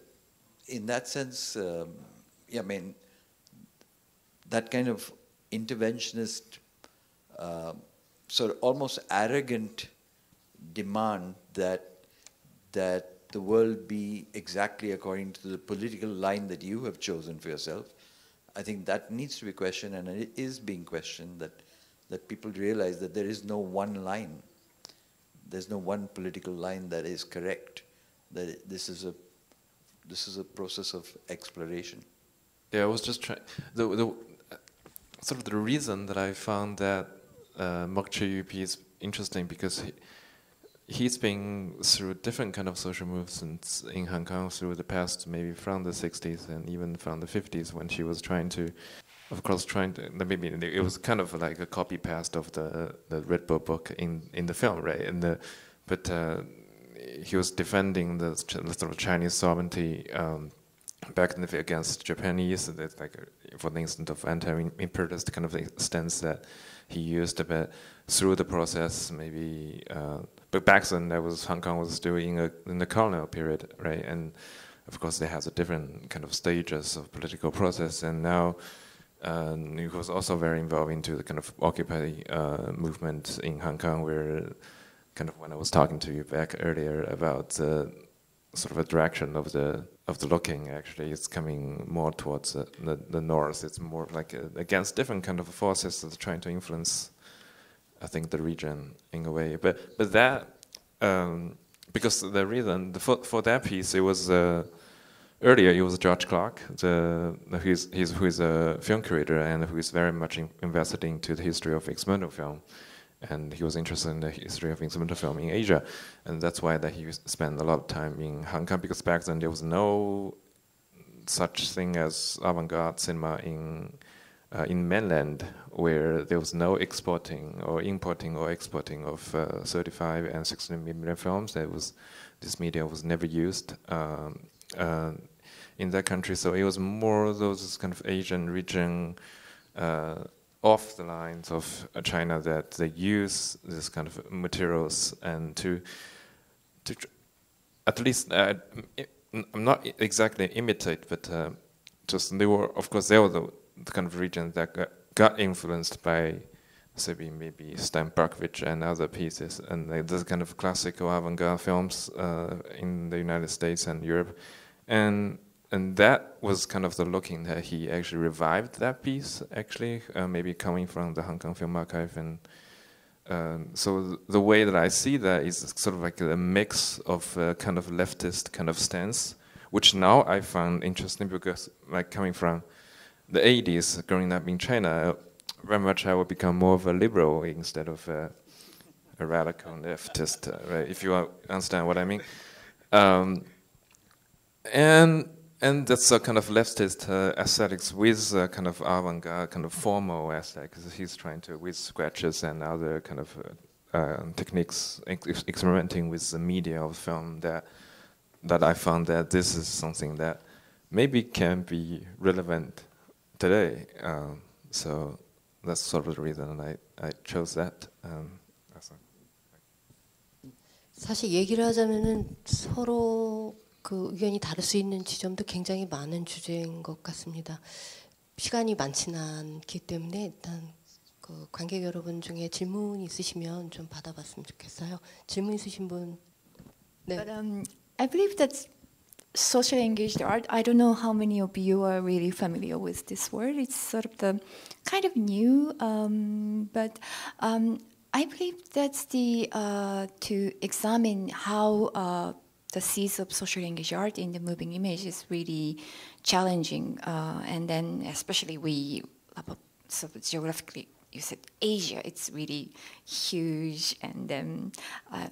in that sense, I mean, that kind of interventionist, sort of almost arrogant demand that the world be exactly according to the political line that you have chosen for yourself, I think that needs to be questioned, and it is being questioned, that people realize that there is no one line. There's no one political line that is correct. That this is a process of exploration. Yeah, I was just trying. The sort of the reason that I found that Mokche Yupi is interesting because he's been through different kind of social movements in Hong Kong through the past, maybe from the 60s and even from the 50s, when she was trying to, maybe it was kind of like a copy paste of the Red Bull book in the film, right? But he was defending the sort of Chinese sovereignty back in the against Japanese. That's like, for the instance of anti-imperialist kind of stance that he used, but through the process, maybe. But back then, Hong Kong was still in the colonial period, right? And of course, they have the different kind of stages of political process. And now, he was also very involved into the kind of Occupy movement in Hong Kong, where kind of when I was talking to you back earlier about sort of a direction of the looking, actually, it's coming more towards the north. It's more like against different kind of forces that's trying to influence, I think, the region in a way. But that, because the reason for that piece, it was earlier. It was George Clark, who is a film curator and who is very much invested into the history of experimental film. And he was interested in the history of experimental film in Asia, and that's why that he spent a lot of time in Hong Kong, because back then there was no such thing as avant-garde cinema in mainland, where there was no exporting or importing or exporting of 35 and 16mm films. This media was never used in that country, so it was more those kind of Asian region. Off the lines of China, that they use this kind of materials and to at least I'm not exactly imitate, but just they were the kind of region that got influenced by maybe Stan Berkovich and other pieces, and this kind of classical avant-garde films in the United States and Europe, and that was kind of the looking that he actually revived that piece, actually, maybe coming from the Hong Kong Film Archive. And so the way that I see that is sort of like a mix of kind of leftist kind of stance, which now I found interesting because, like, coming from the 80s, growing up in China, very much I would become more of a liberal instead of a radical leftist, right? If you understand what I mean. And that's a kind of leftist aesthetics with a kind of avant-garde, kind of formal aesthetic. He's trying to, with sketches and other kind of techniques, experimenting with the media of film, that I found that this is something that maybe can be relevant today. So that's sort of the reason I chose that. 사실 얘기를 하자면은 서로 그 의견이 다를 수 있는 지점도 굉장히 많은 주제인 것 같습니다. 시간이 많지는 않기 때문에 일단 그 관객 여러분 중에 질문 있으시면 좀 받아봤으면 좋겠어요. 질문 있으신 분? 네. But I believe that socially engaged art, I don't know how many of you are really familiar with this word. It's sort of the kind of new, but I believe that's to examine how the seeds of socially engaged art in the moving image is really challenging, and then especially so geographically, you said Asia, it's really huge, and then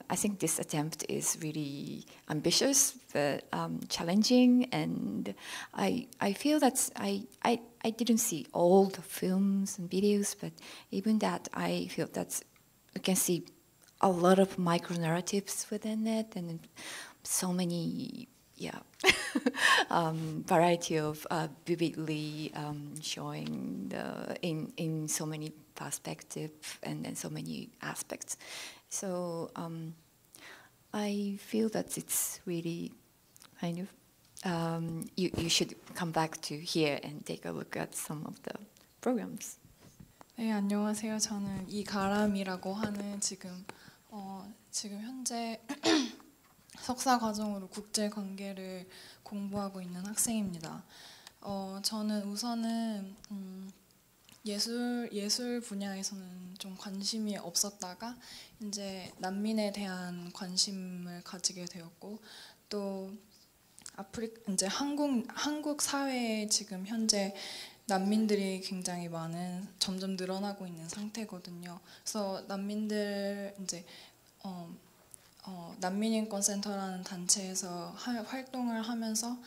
I think this attempt is really ambitious but challenging, and I feel that I didn't see all the films and videos, but even that I feel that you can see a lot of micro narratives within it, and so many yeah, variety of vividly showing in so many perspectives and then so many aspects. So I feel that it's really kind of you should come back to here and take a look at some of the programs. 네, 안녕하세요. 저는 이가람이라고 하는 지금 현재 석사 과정으로 국제 관계를 공부하고 있는 학생입니다. 저는 우선은 예술 분야에서는 좀 관심이 없었다가 이제 난민에 대한 관심을 가지게 되었고 또 이제 한국 사회에 지금 현재 난민들이 굉장히 점점 늘어나고 있는 상태거든요. 그래서 난민들 이제 난민인권센터라는 단체에서 활동을 하면서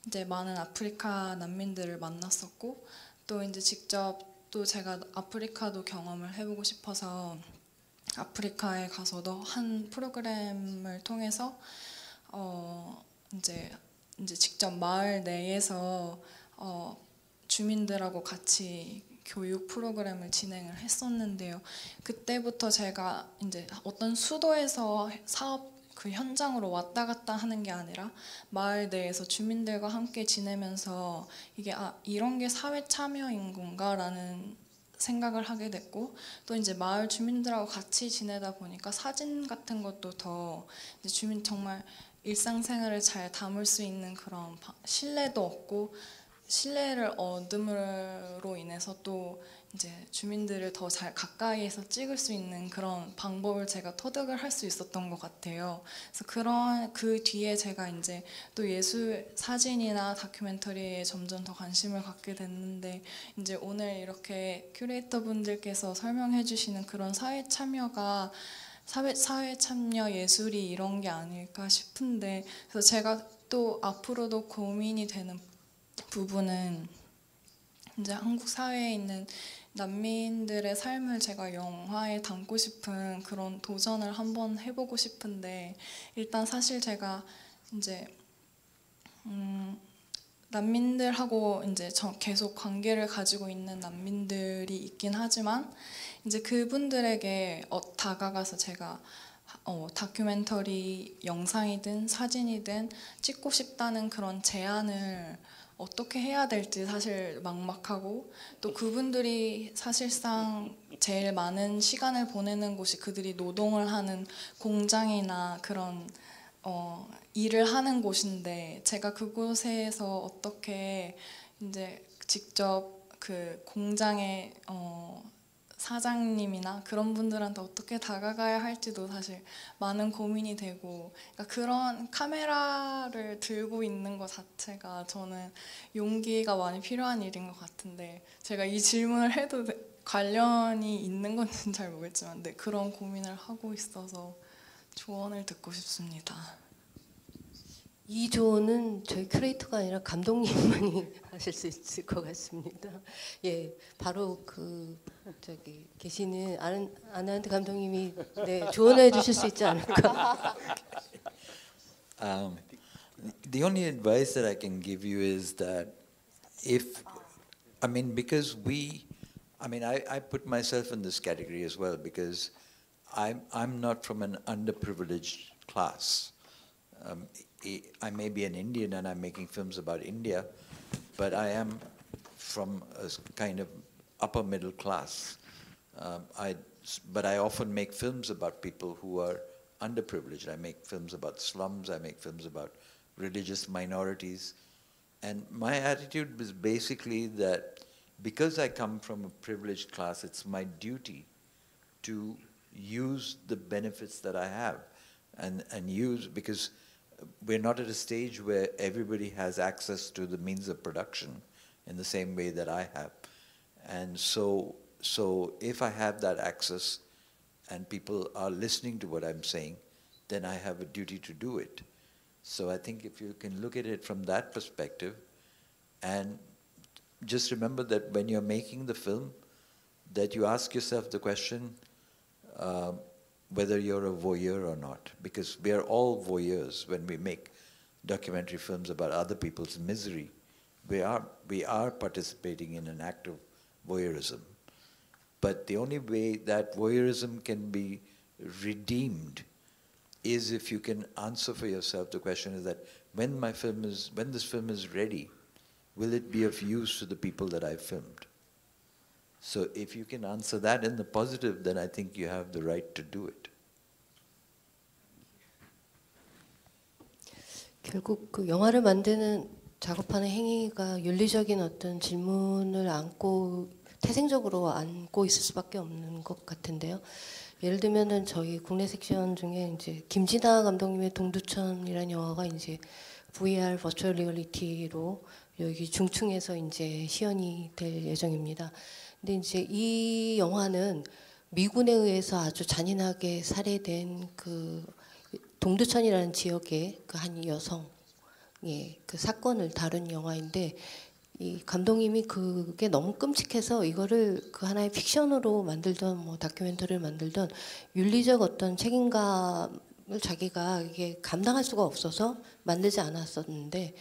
이제 많은 아프리카 난민들을 만났었고 또 이제 직접 또 제가 아프리카도 경험을 해보고 싶어서 아프리카에 가서도 한 프로그램을 통해서 이제 직접 마을 내에서 주민들하고 같이 교육 프로그램을 진행을 했었는데요. 그때부터 제가 이제 어떤 수도에서 사업 그 현장으로 왔다 갔다 하는 게 아니라 마을 내에서 주민들과 함께 지내면서 이게 이런 게 사회 참여인 건가라는 생각을 하게 됐고 또 이제 마을 주민들하고 같이 지내다 보니까 사진 같은 것도 더 이제 주민 정말 일상생활을 잘 담을 수 있는 그런 신뢰도 얻고 신뢰를 얻음으로 인해서 또 이제 주민들을 더 잘 가까이에서 찍을 수 있는 그런 방법을 제가 터득을 할 수 있었던 것 같아요. 그래서 그 뒤에 제가 이제 또 예술 사진이나 다큐멘터리에 점점 더 관심을 갖게 됐는데 이제 오늘 이렇게 큐레이터 분들께서 설명해 주시는 그런 사회 참여가 사회 참여 예술이 이런 게 아닐까 싶은데 그래서 제가 또 앞으로도 고민이 되는 부분은 이제 한국 사회에 있는 난민들의 삶을 제가 영화에 담고 싶은 그런 도전을 한번 해보고 싶은데 일단 사실 제가 이제 난민들하고 이제 계속 관계를 가지고 있는 난민들이 있긴 하지만 이제 그분들에게 다가가서 제가 다큐멘터리 영상이든 사진이든 찍고 싶다는 그런 제안을 어떻게 해야 될지 사실 막막하고 또 그분들이 사실상 제일 많은 시간을 보내는 곳이 그들이 노동을 하는 공장이나 그런 일을 하는 곳인데 제가 그곳에서 어떻게 이제 직접 그 공장의 사장님이나 그런 분들한테 어떻게 다가가야 할지도 사실 많은 고민이 되고 그러니까 그런 카메라를 들고 있는 것 자체가 저는 용기가 많이 필요한 일인 것 같은데 제가 이 질문을 해도 관련이 있는 건지는 잘 모르겠지만 네, 그런 고민을 하고 있어서 조언을 듣고 싶습니다. 이 조언은 저희 큐레이터가 아니라 감독님만이 하실 수 있을 것 같습니다. 예, 바로 저기 계시는 아나한테 감독님이 네, 조언해 주실 수 있지 않을까. The only advice that I can give you is that because I put myself in this category as well because I'm not from an underprivileged class. I may be an Indian and I'm making films about India, but I am from a kind of upper middle class. But I often make films about people who are underprivileged. I make films about slums, I make films about religious minorities. And my attitude was basically that because I come from a privileged class, it's my duty to use the benefits that I have and use, because we're not at a stage where everybody has access to the means of production in the same way that I have. And so if I have that access and people are listening to what I'm saying, then I have a duty to do it. So I think if you can look at it from that perspective, and just remember that when you're making the film, that you ask yourself the question, whether you're a voyeur or not, because we are all voyeurs when we make documentary films about other people's misery. We are participating in an act of voyeurism. But the only way that voyeurism can be redeemed is if you can answer for yourself the question is that when this film is ready, will it be of use to the people that I filmed? So if you can answer that in the positive, then I think you have the right to do it. 결국 그 영화를 만드는 작업하는 행위가 윤리적인 어떤 질문을 태생적으로 안고 있을 수밖에 없는 것 같은데요. 예를 들면은 저희 국내 섹션 중에 이제 김진아 감독님의 동두천이라는 영화가 이제 VR 버추얼 리얼리티로 여기 중층에서 이제 시연이 될 예정입니다. 근데 이제 이 영화는 미군에 의해서 아주 잔인하게 살해된 그 동두천이라는 지역의 그 한 여성의 그 사건을 다룬 영화인데 이 감독님이 그게 너무 끔찍해서 이거를 그 하나의 픽션으로 만들던 뭐 다큐멘터리를 만들던 윤리적 어떤 책임감을 자기가 이게 감당할 수가 없어서 만들지 않았었는데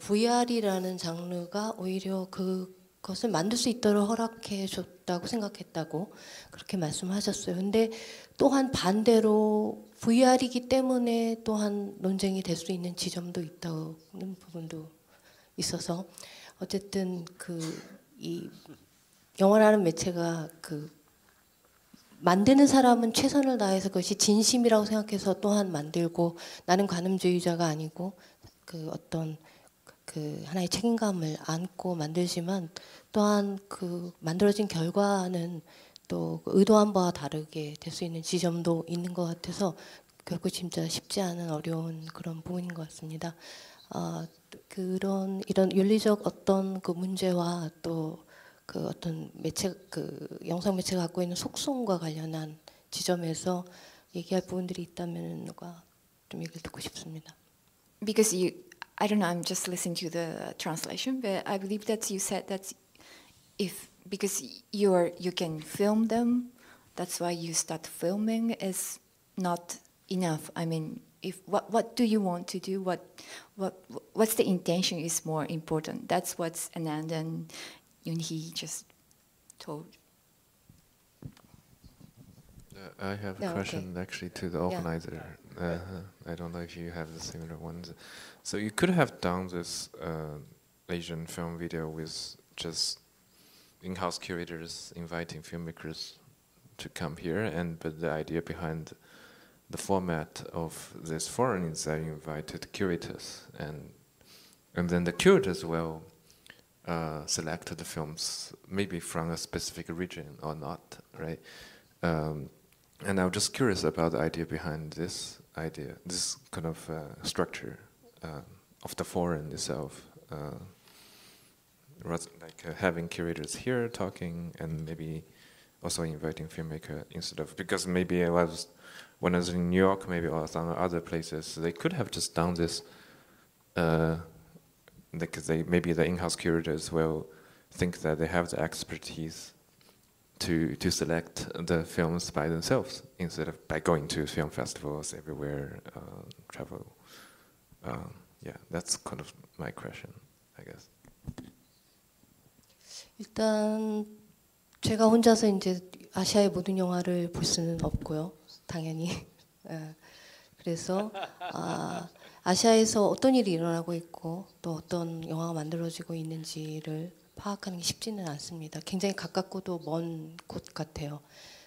VR이라는 장르가 오히려 그것을 만들 수 있도록 허락해 줬다고 생각했다고 그렇게 말씀하셨어요. 근데 또한 반대로 VR이기 때문에 또한 논쟁이 될 수 있는 지점도 있다는 부분도 있어서 어쨌든 이 영화라는 매체가 만드는 사람은 최선을 다해서 그것이 진심이라고 생각해서 또한 만들고 나는 관음주의자가 아니고 어떤 하나의 책임감을 안고 만들지만 또한 만들어진 결과는 또 의도한 바와 다르게 될 수 있는 지점도 있는 것 같아서 결국 진짜 쉽지 않은 어려운 그런 부분인 것 같습니다. 이런 윤리적 어떤 그 문제와 또 어떤 매체 영상 매체가 갖고 있는 속성과 관련한 지점에서 얘기할 부분들이 있다면 좀 얘기를 듣고 싶습니다. Because I don't know, I'm just listening to the translation, but I believe that you said that because you can film them, that's why you start filming is not enough. I mean, what do you want to do? What's the intention is more important. That's what Anand and Yoonhee just told. I have a question actually to the organizer. I don't know if you have the similar ones. So you could have done this Asian film video with just in-house curators inviting filmmakers to come here, but the idea behind the format of this forum is that you invited curators, and then the curators will select the films maybe from a specific region or not, right? And I'm just curious about the idea behind this idea, this kind of structure of the forum itself. Like having curators here talking and maybe also inviting filmmaker instead of, because maybe when I was in New York, maybe or some other places, they could have just done this because maybe the in-house curators will think that they have the expertise to select the films by themselves instead of by going to film festivals everywhere, travel. Yeah, that's kind of my question, I guess. 일단 제가 혼자서 이제 아시아의 모든 영화를 볼 수는 없고요, 당연히. 그래서 아시아에서 어떤 일이 일어나고 있고 또 어떤 영화가 만들어지고 있는지를 파악하는 게 쉽지는 않습니다. 굉장히 가깝고도 먼 곳 같아요.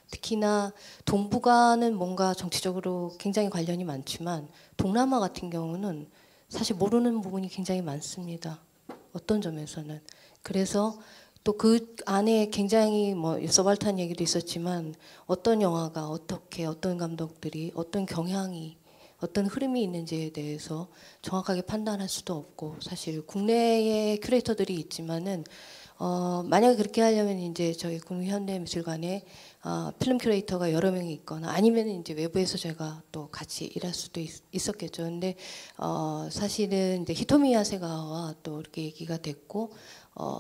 특히나 동북아는 뭔가 정치적으로 굉장히 관련이 많지만 동남아 같은 경우는 사실 모르는 부분이 굉장히 많습니다. 어떤 점에서는. 그래서 또 그 안에 굉장히 서발탄 얘기도 있었지만 어떤 영화가 어떻게 어떤 감독들이 어떤 경향이 어떤 흐름이 있는지에 대해서 정확하게 판단할 수도 없고 사실 국내에 큐레이터들이 있지만은 만약에 그렇게 하려면 이제 저희 국립현대미술관에 필름 큐레이터가 여러 명이 있거나 아니면 이제 외부에서 제가 또 같이 일할 수도 있었겠죠. 근데 사실은 이제 히토미 하세가와 또 이렇게 얘기가 됐고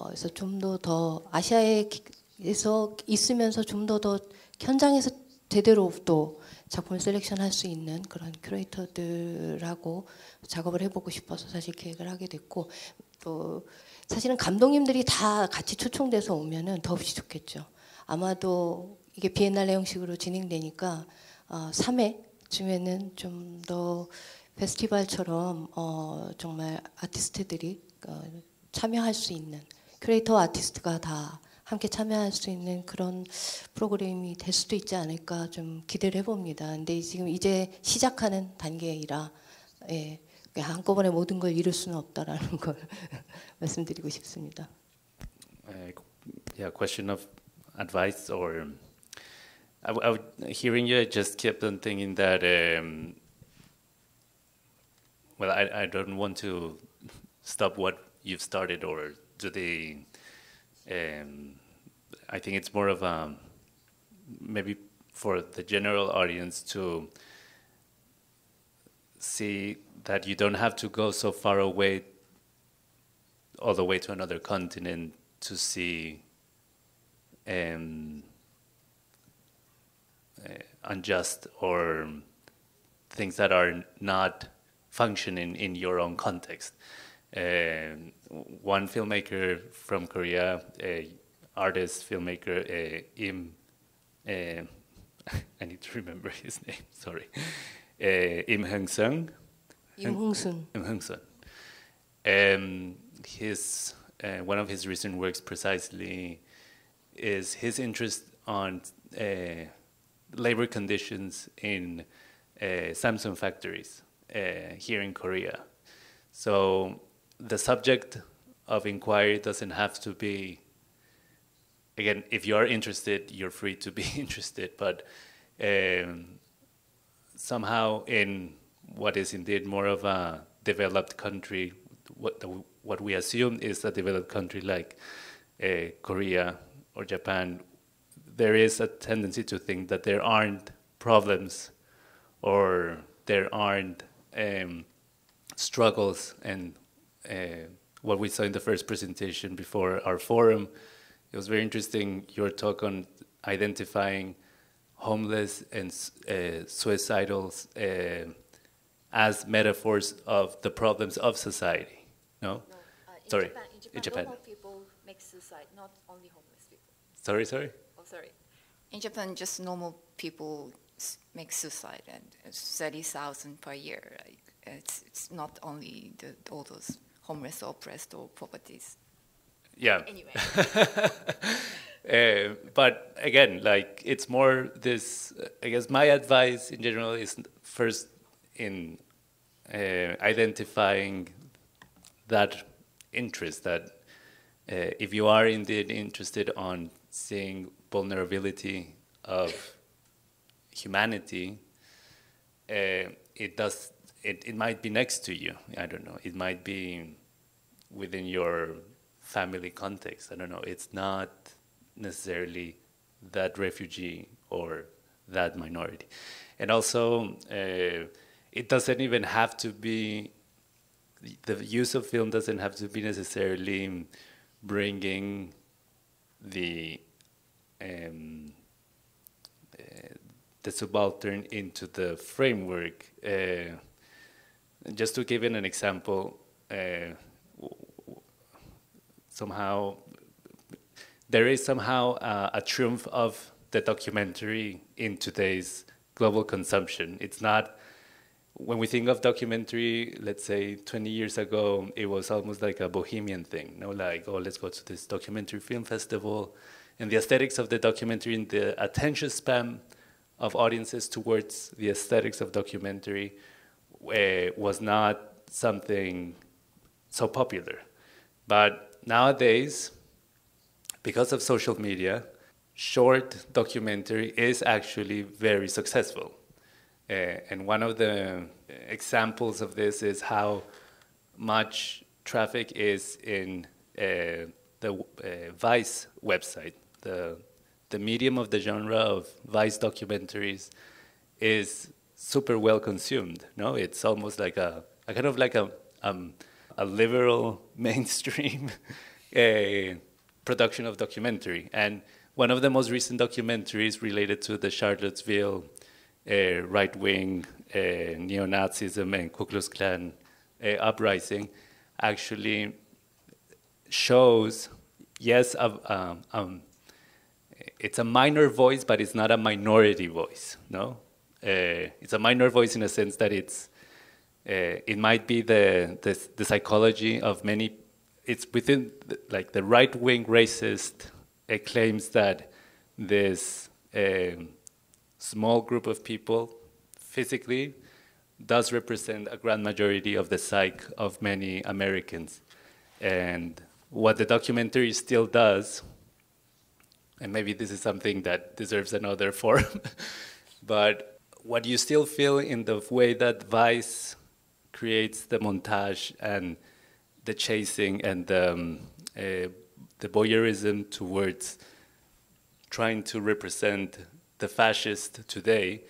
그래서 좀 더 아시아에서 있으면서 좀 더 현장에서 제대로 또 작품을 셀렉션할 수 있는 그런 큐레이터들하고 작업을 해보고 싶어서 사실 계획을 하게 됐고, 또 사실은 감독님들이 다 같이 초청돼서 오면은 더없이 좋겠죠. 아마도 이게 비엔날레 형식으로 진행되니까 3회쯤에는 좀 더 페스티벌처럼 정말 아티스트들이 참여할 수 있는, 큐레이터 아티스트가 다 함께 참여할 수 있는 그런 프로그램이 될 수도 있지 않을까 좀 기대를 해봅니다. 근데 지금 이제 시작하는 단계이라 한꺼번에 모든 걸 이룰 수는 없다라는 걸 말씀드리고 싶습니다. Yeah, question of advice or hearing you, I just kept on thinking that well, I don't want to stop what you've started or do the. I think it's more of a maybe for the general audience to see that you don't have to go so far away, all the way to another continent to see unjust or things that are not functioning in your own context. One filmmaker from Korea, artist, filmmaker, I need to remember his name, sorry. Im Hung-sun. His one of his recent works precisely is his interest on labor conditions in Samsung factories here in Korea. So the subject of inquiry doesn't have to be, again, if you are interested, you're free to be interested, but somehow in what is indeed more of a developed country, what we assume is a developed country like Korea or Japan, there is a tendency to think that there aren't problems or there aren't struggles. And what we saw in the first presentation before our forum, it was very interesting, your talk on identifying homeless and suicidals as metaphors of the problems of society. No? Sorry. In Japan, normal people make suicide, not only homeless people. Sorry? Oh, sorry. In Japan, just normal people make suicide, and it's 30,000 per year. It's not only all those homeless or oppressed or poverties. Yeah. Anyway. But again, like it's more this. I guess my advice in general is first in identifying that interest. That if you are indeed interested on seeing vulnerability of humanity, it might be next to you. I don't know. It might be within your family context. I don't know. It's not necessarily that refugee or that minority. And also, it doesn't even have to be, the use of film doesn't have to be necessarily bringing the subaltern into the framework. Just to give an example, somehow there is somehow a triumph of the documentary in today's global consumption. It's not, when we think of documentary, let's say 20 years ago, it was almost like a bohemian thing, like, oh, let's go to this documentary film festival. And the aesthetics of the documentary and the attention span of audiences towards the aesthetics of documentary was not something so popular. But nowadays, because of social media, short documentary is actually very successful. And one of the examples of this is how much traffic is in the Vice website. The medium of the genre of Vice documentaries is super well consumed. No, it's almost like a kind of like a liberal mainstream production of documentary. And one of the most recent documentaries related to the Charlottesville right-wing neo-Nazism and Ku Klux Klan uprising actually shows, yes, it's a minor voice, but it's not a minority voice. No, it's a minor voice in a sense that it might be the psychology of many. It's within the right-wing racist claims that this small group of people physically does represent a grand majority of the psyche of many Americans. And what the documentary still does, and maybe this is something that deserves another forum, but what you still feel in the way that Vice creates the montage and the chasing and the voyeurism towards trying to represent the fascist today,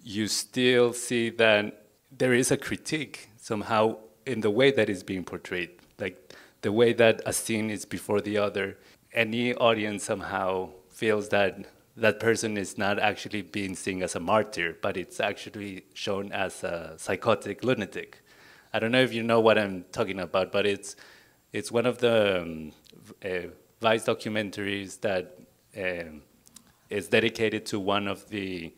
you still see that there is a critique somehow in the way that is being portrayed, like the way that a scene is before the other. Any audience somehow feels that that person is not actually being seen as a martyr, but it's actually shown as a psychotic lunatic. I don't know if you know what I'm talking about, but it's one of the Vice documentaries that is dedicated to one of the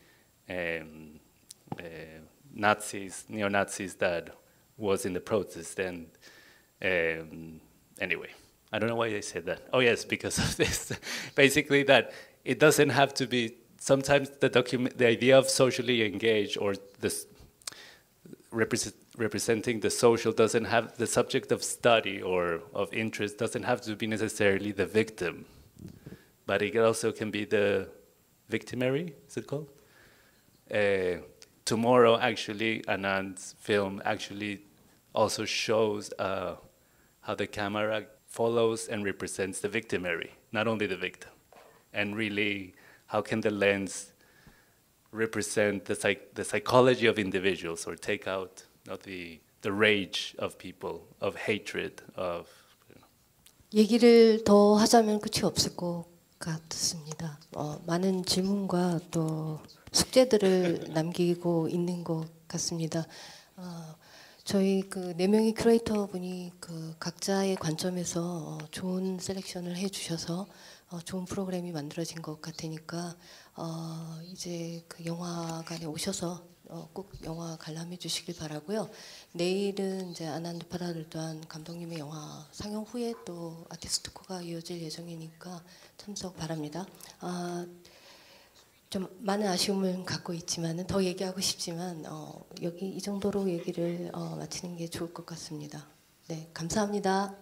neo-Nazis that was in the protest. And anyway, I don't know why I said that. Oh yes, because of this. Basically that it doesn't have to be, sometimes the idea of socially engaged or this representing the social doesn't have, the subject of study or of interest doesn't have to be necessarily the victim, but it also can be the victimary, is it called? Tomorrow, actually, Anand's film actually also shows how the camera follows and represents the victimary, not only the victim. And really, how can the lens represent the psychology of individuals or take out the rage of people, of hatred, of... 얘기를 더 하자면 끝이 없을 것 같습니다. 많은 질문과 또 숙제들을 남기고 있는 것 같습니다. 저희 그 4명의 큐레이터 분이 그 각자의 관점에서 좋은 셀렉션을 해주셔서 좋은 프로그램이 만들어진 것 같으니까 이제 그 영화관에 오셔서 꼭 영화 관람해 주시길 바라고요. 내일은 이제 아난드 팟와르드한 감독님의 영화 상영 후에 또 아티스트 코가 이어질 예정이니까 참석 바랍니다. 좀 많은 아쉬움을 갖고 있지만은 더 얘기하고 싶지만 여기 이 정도로 얘기를 마치는 게 좋을 것 같습니다. 네, 감사합니다.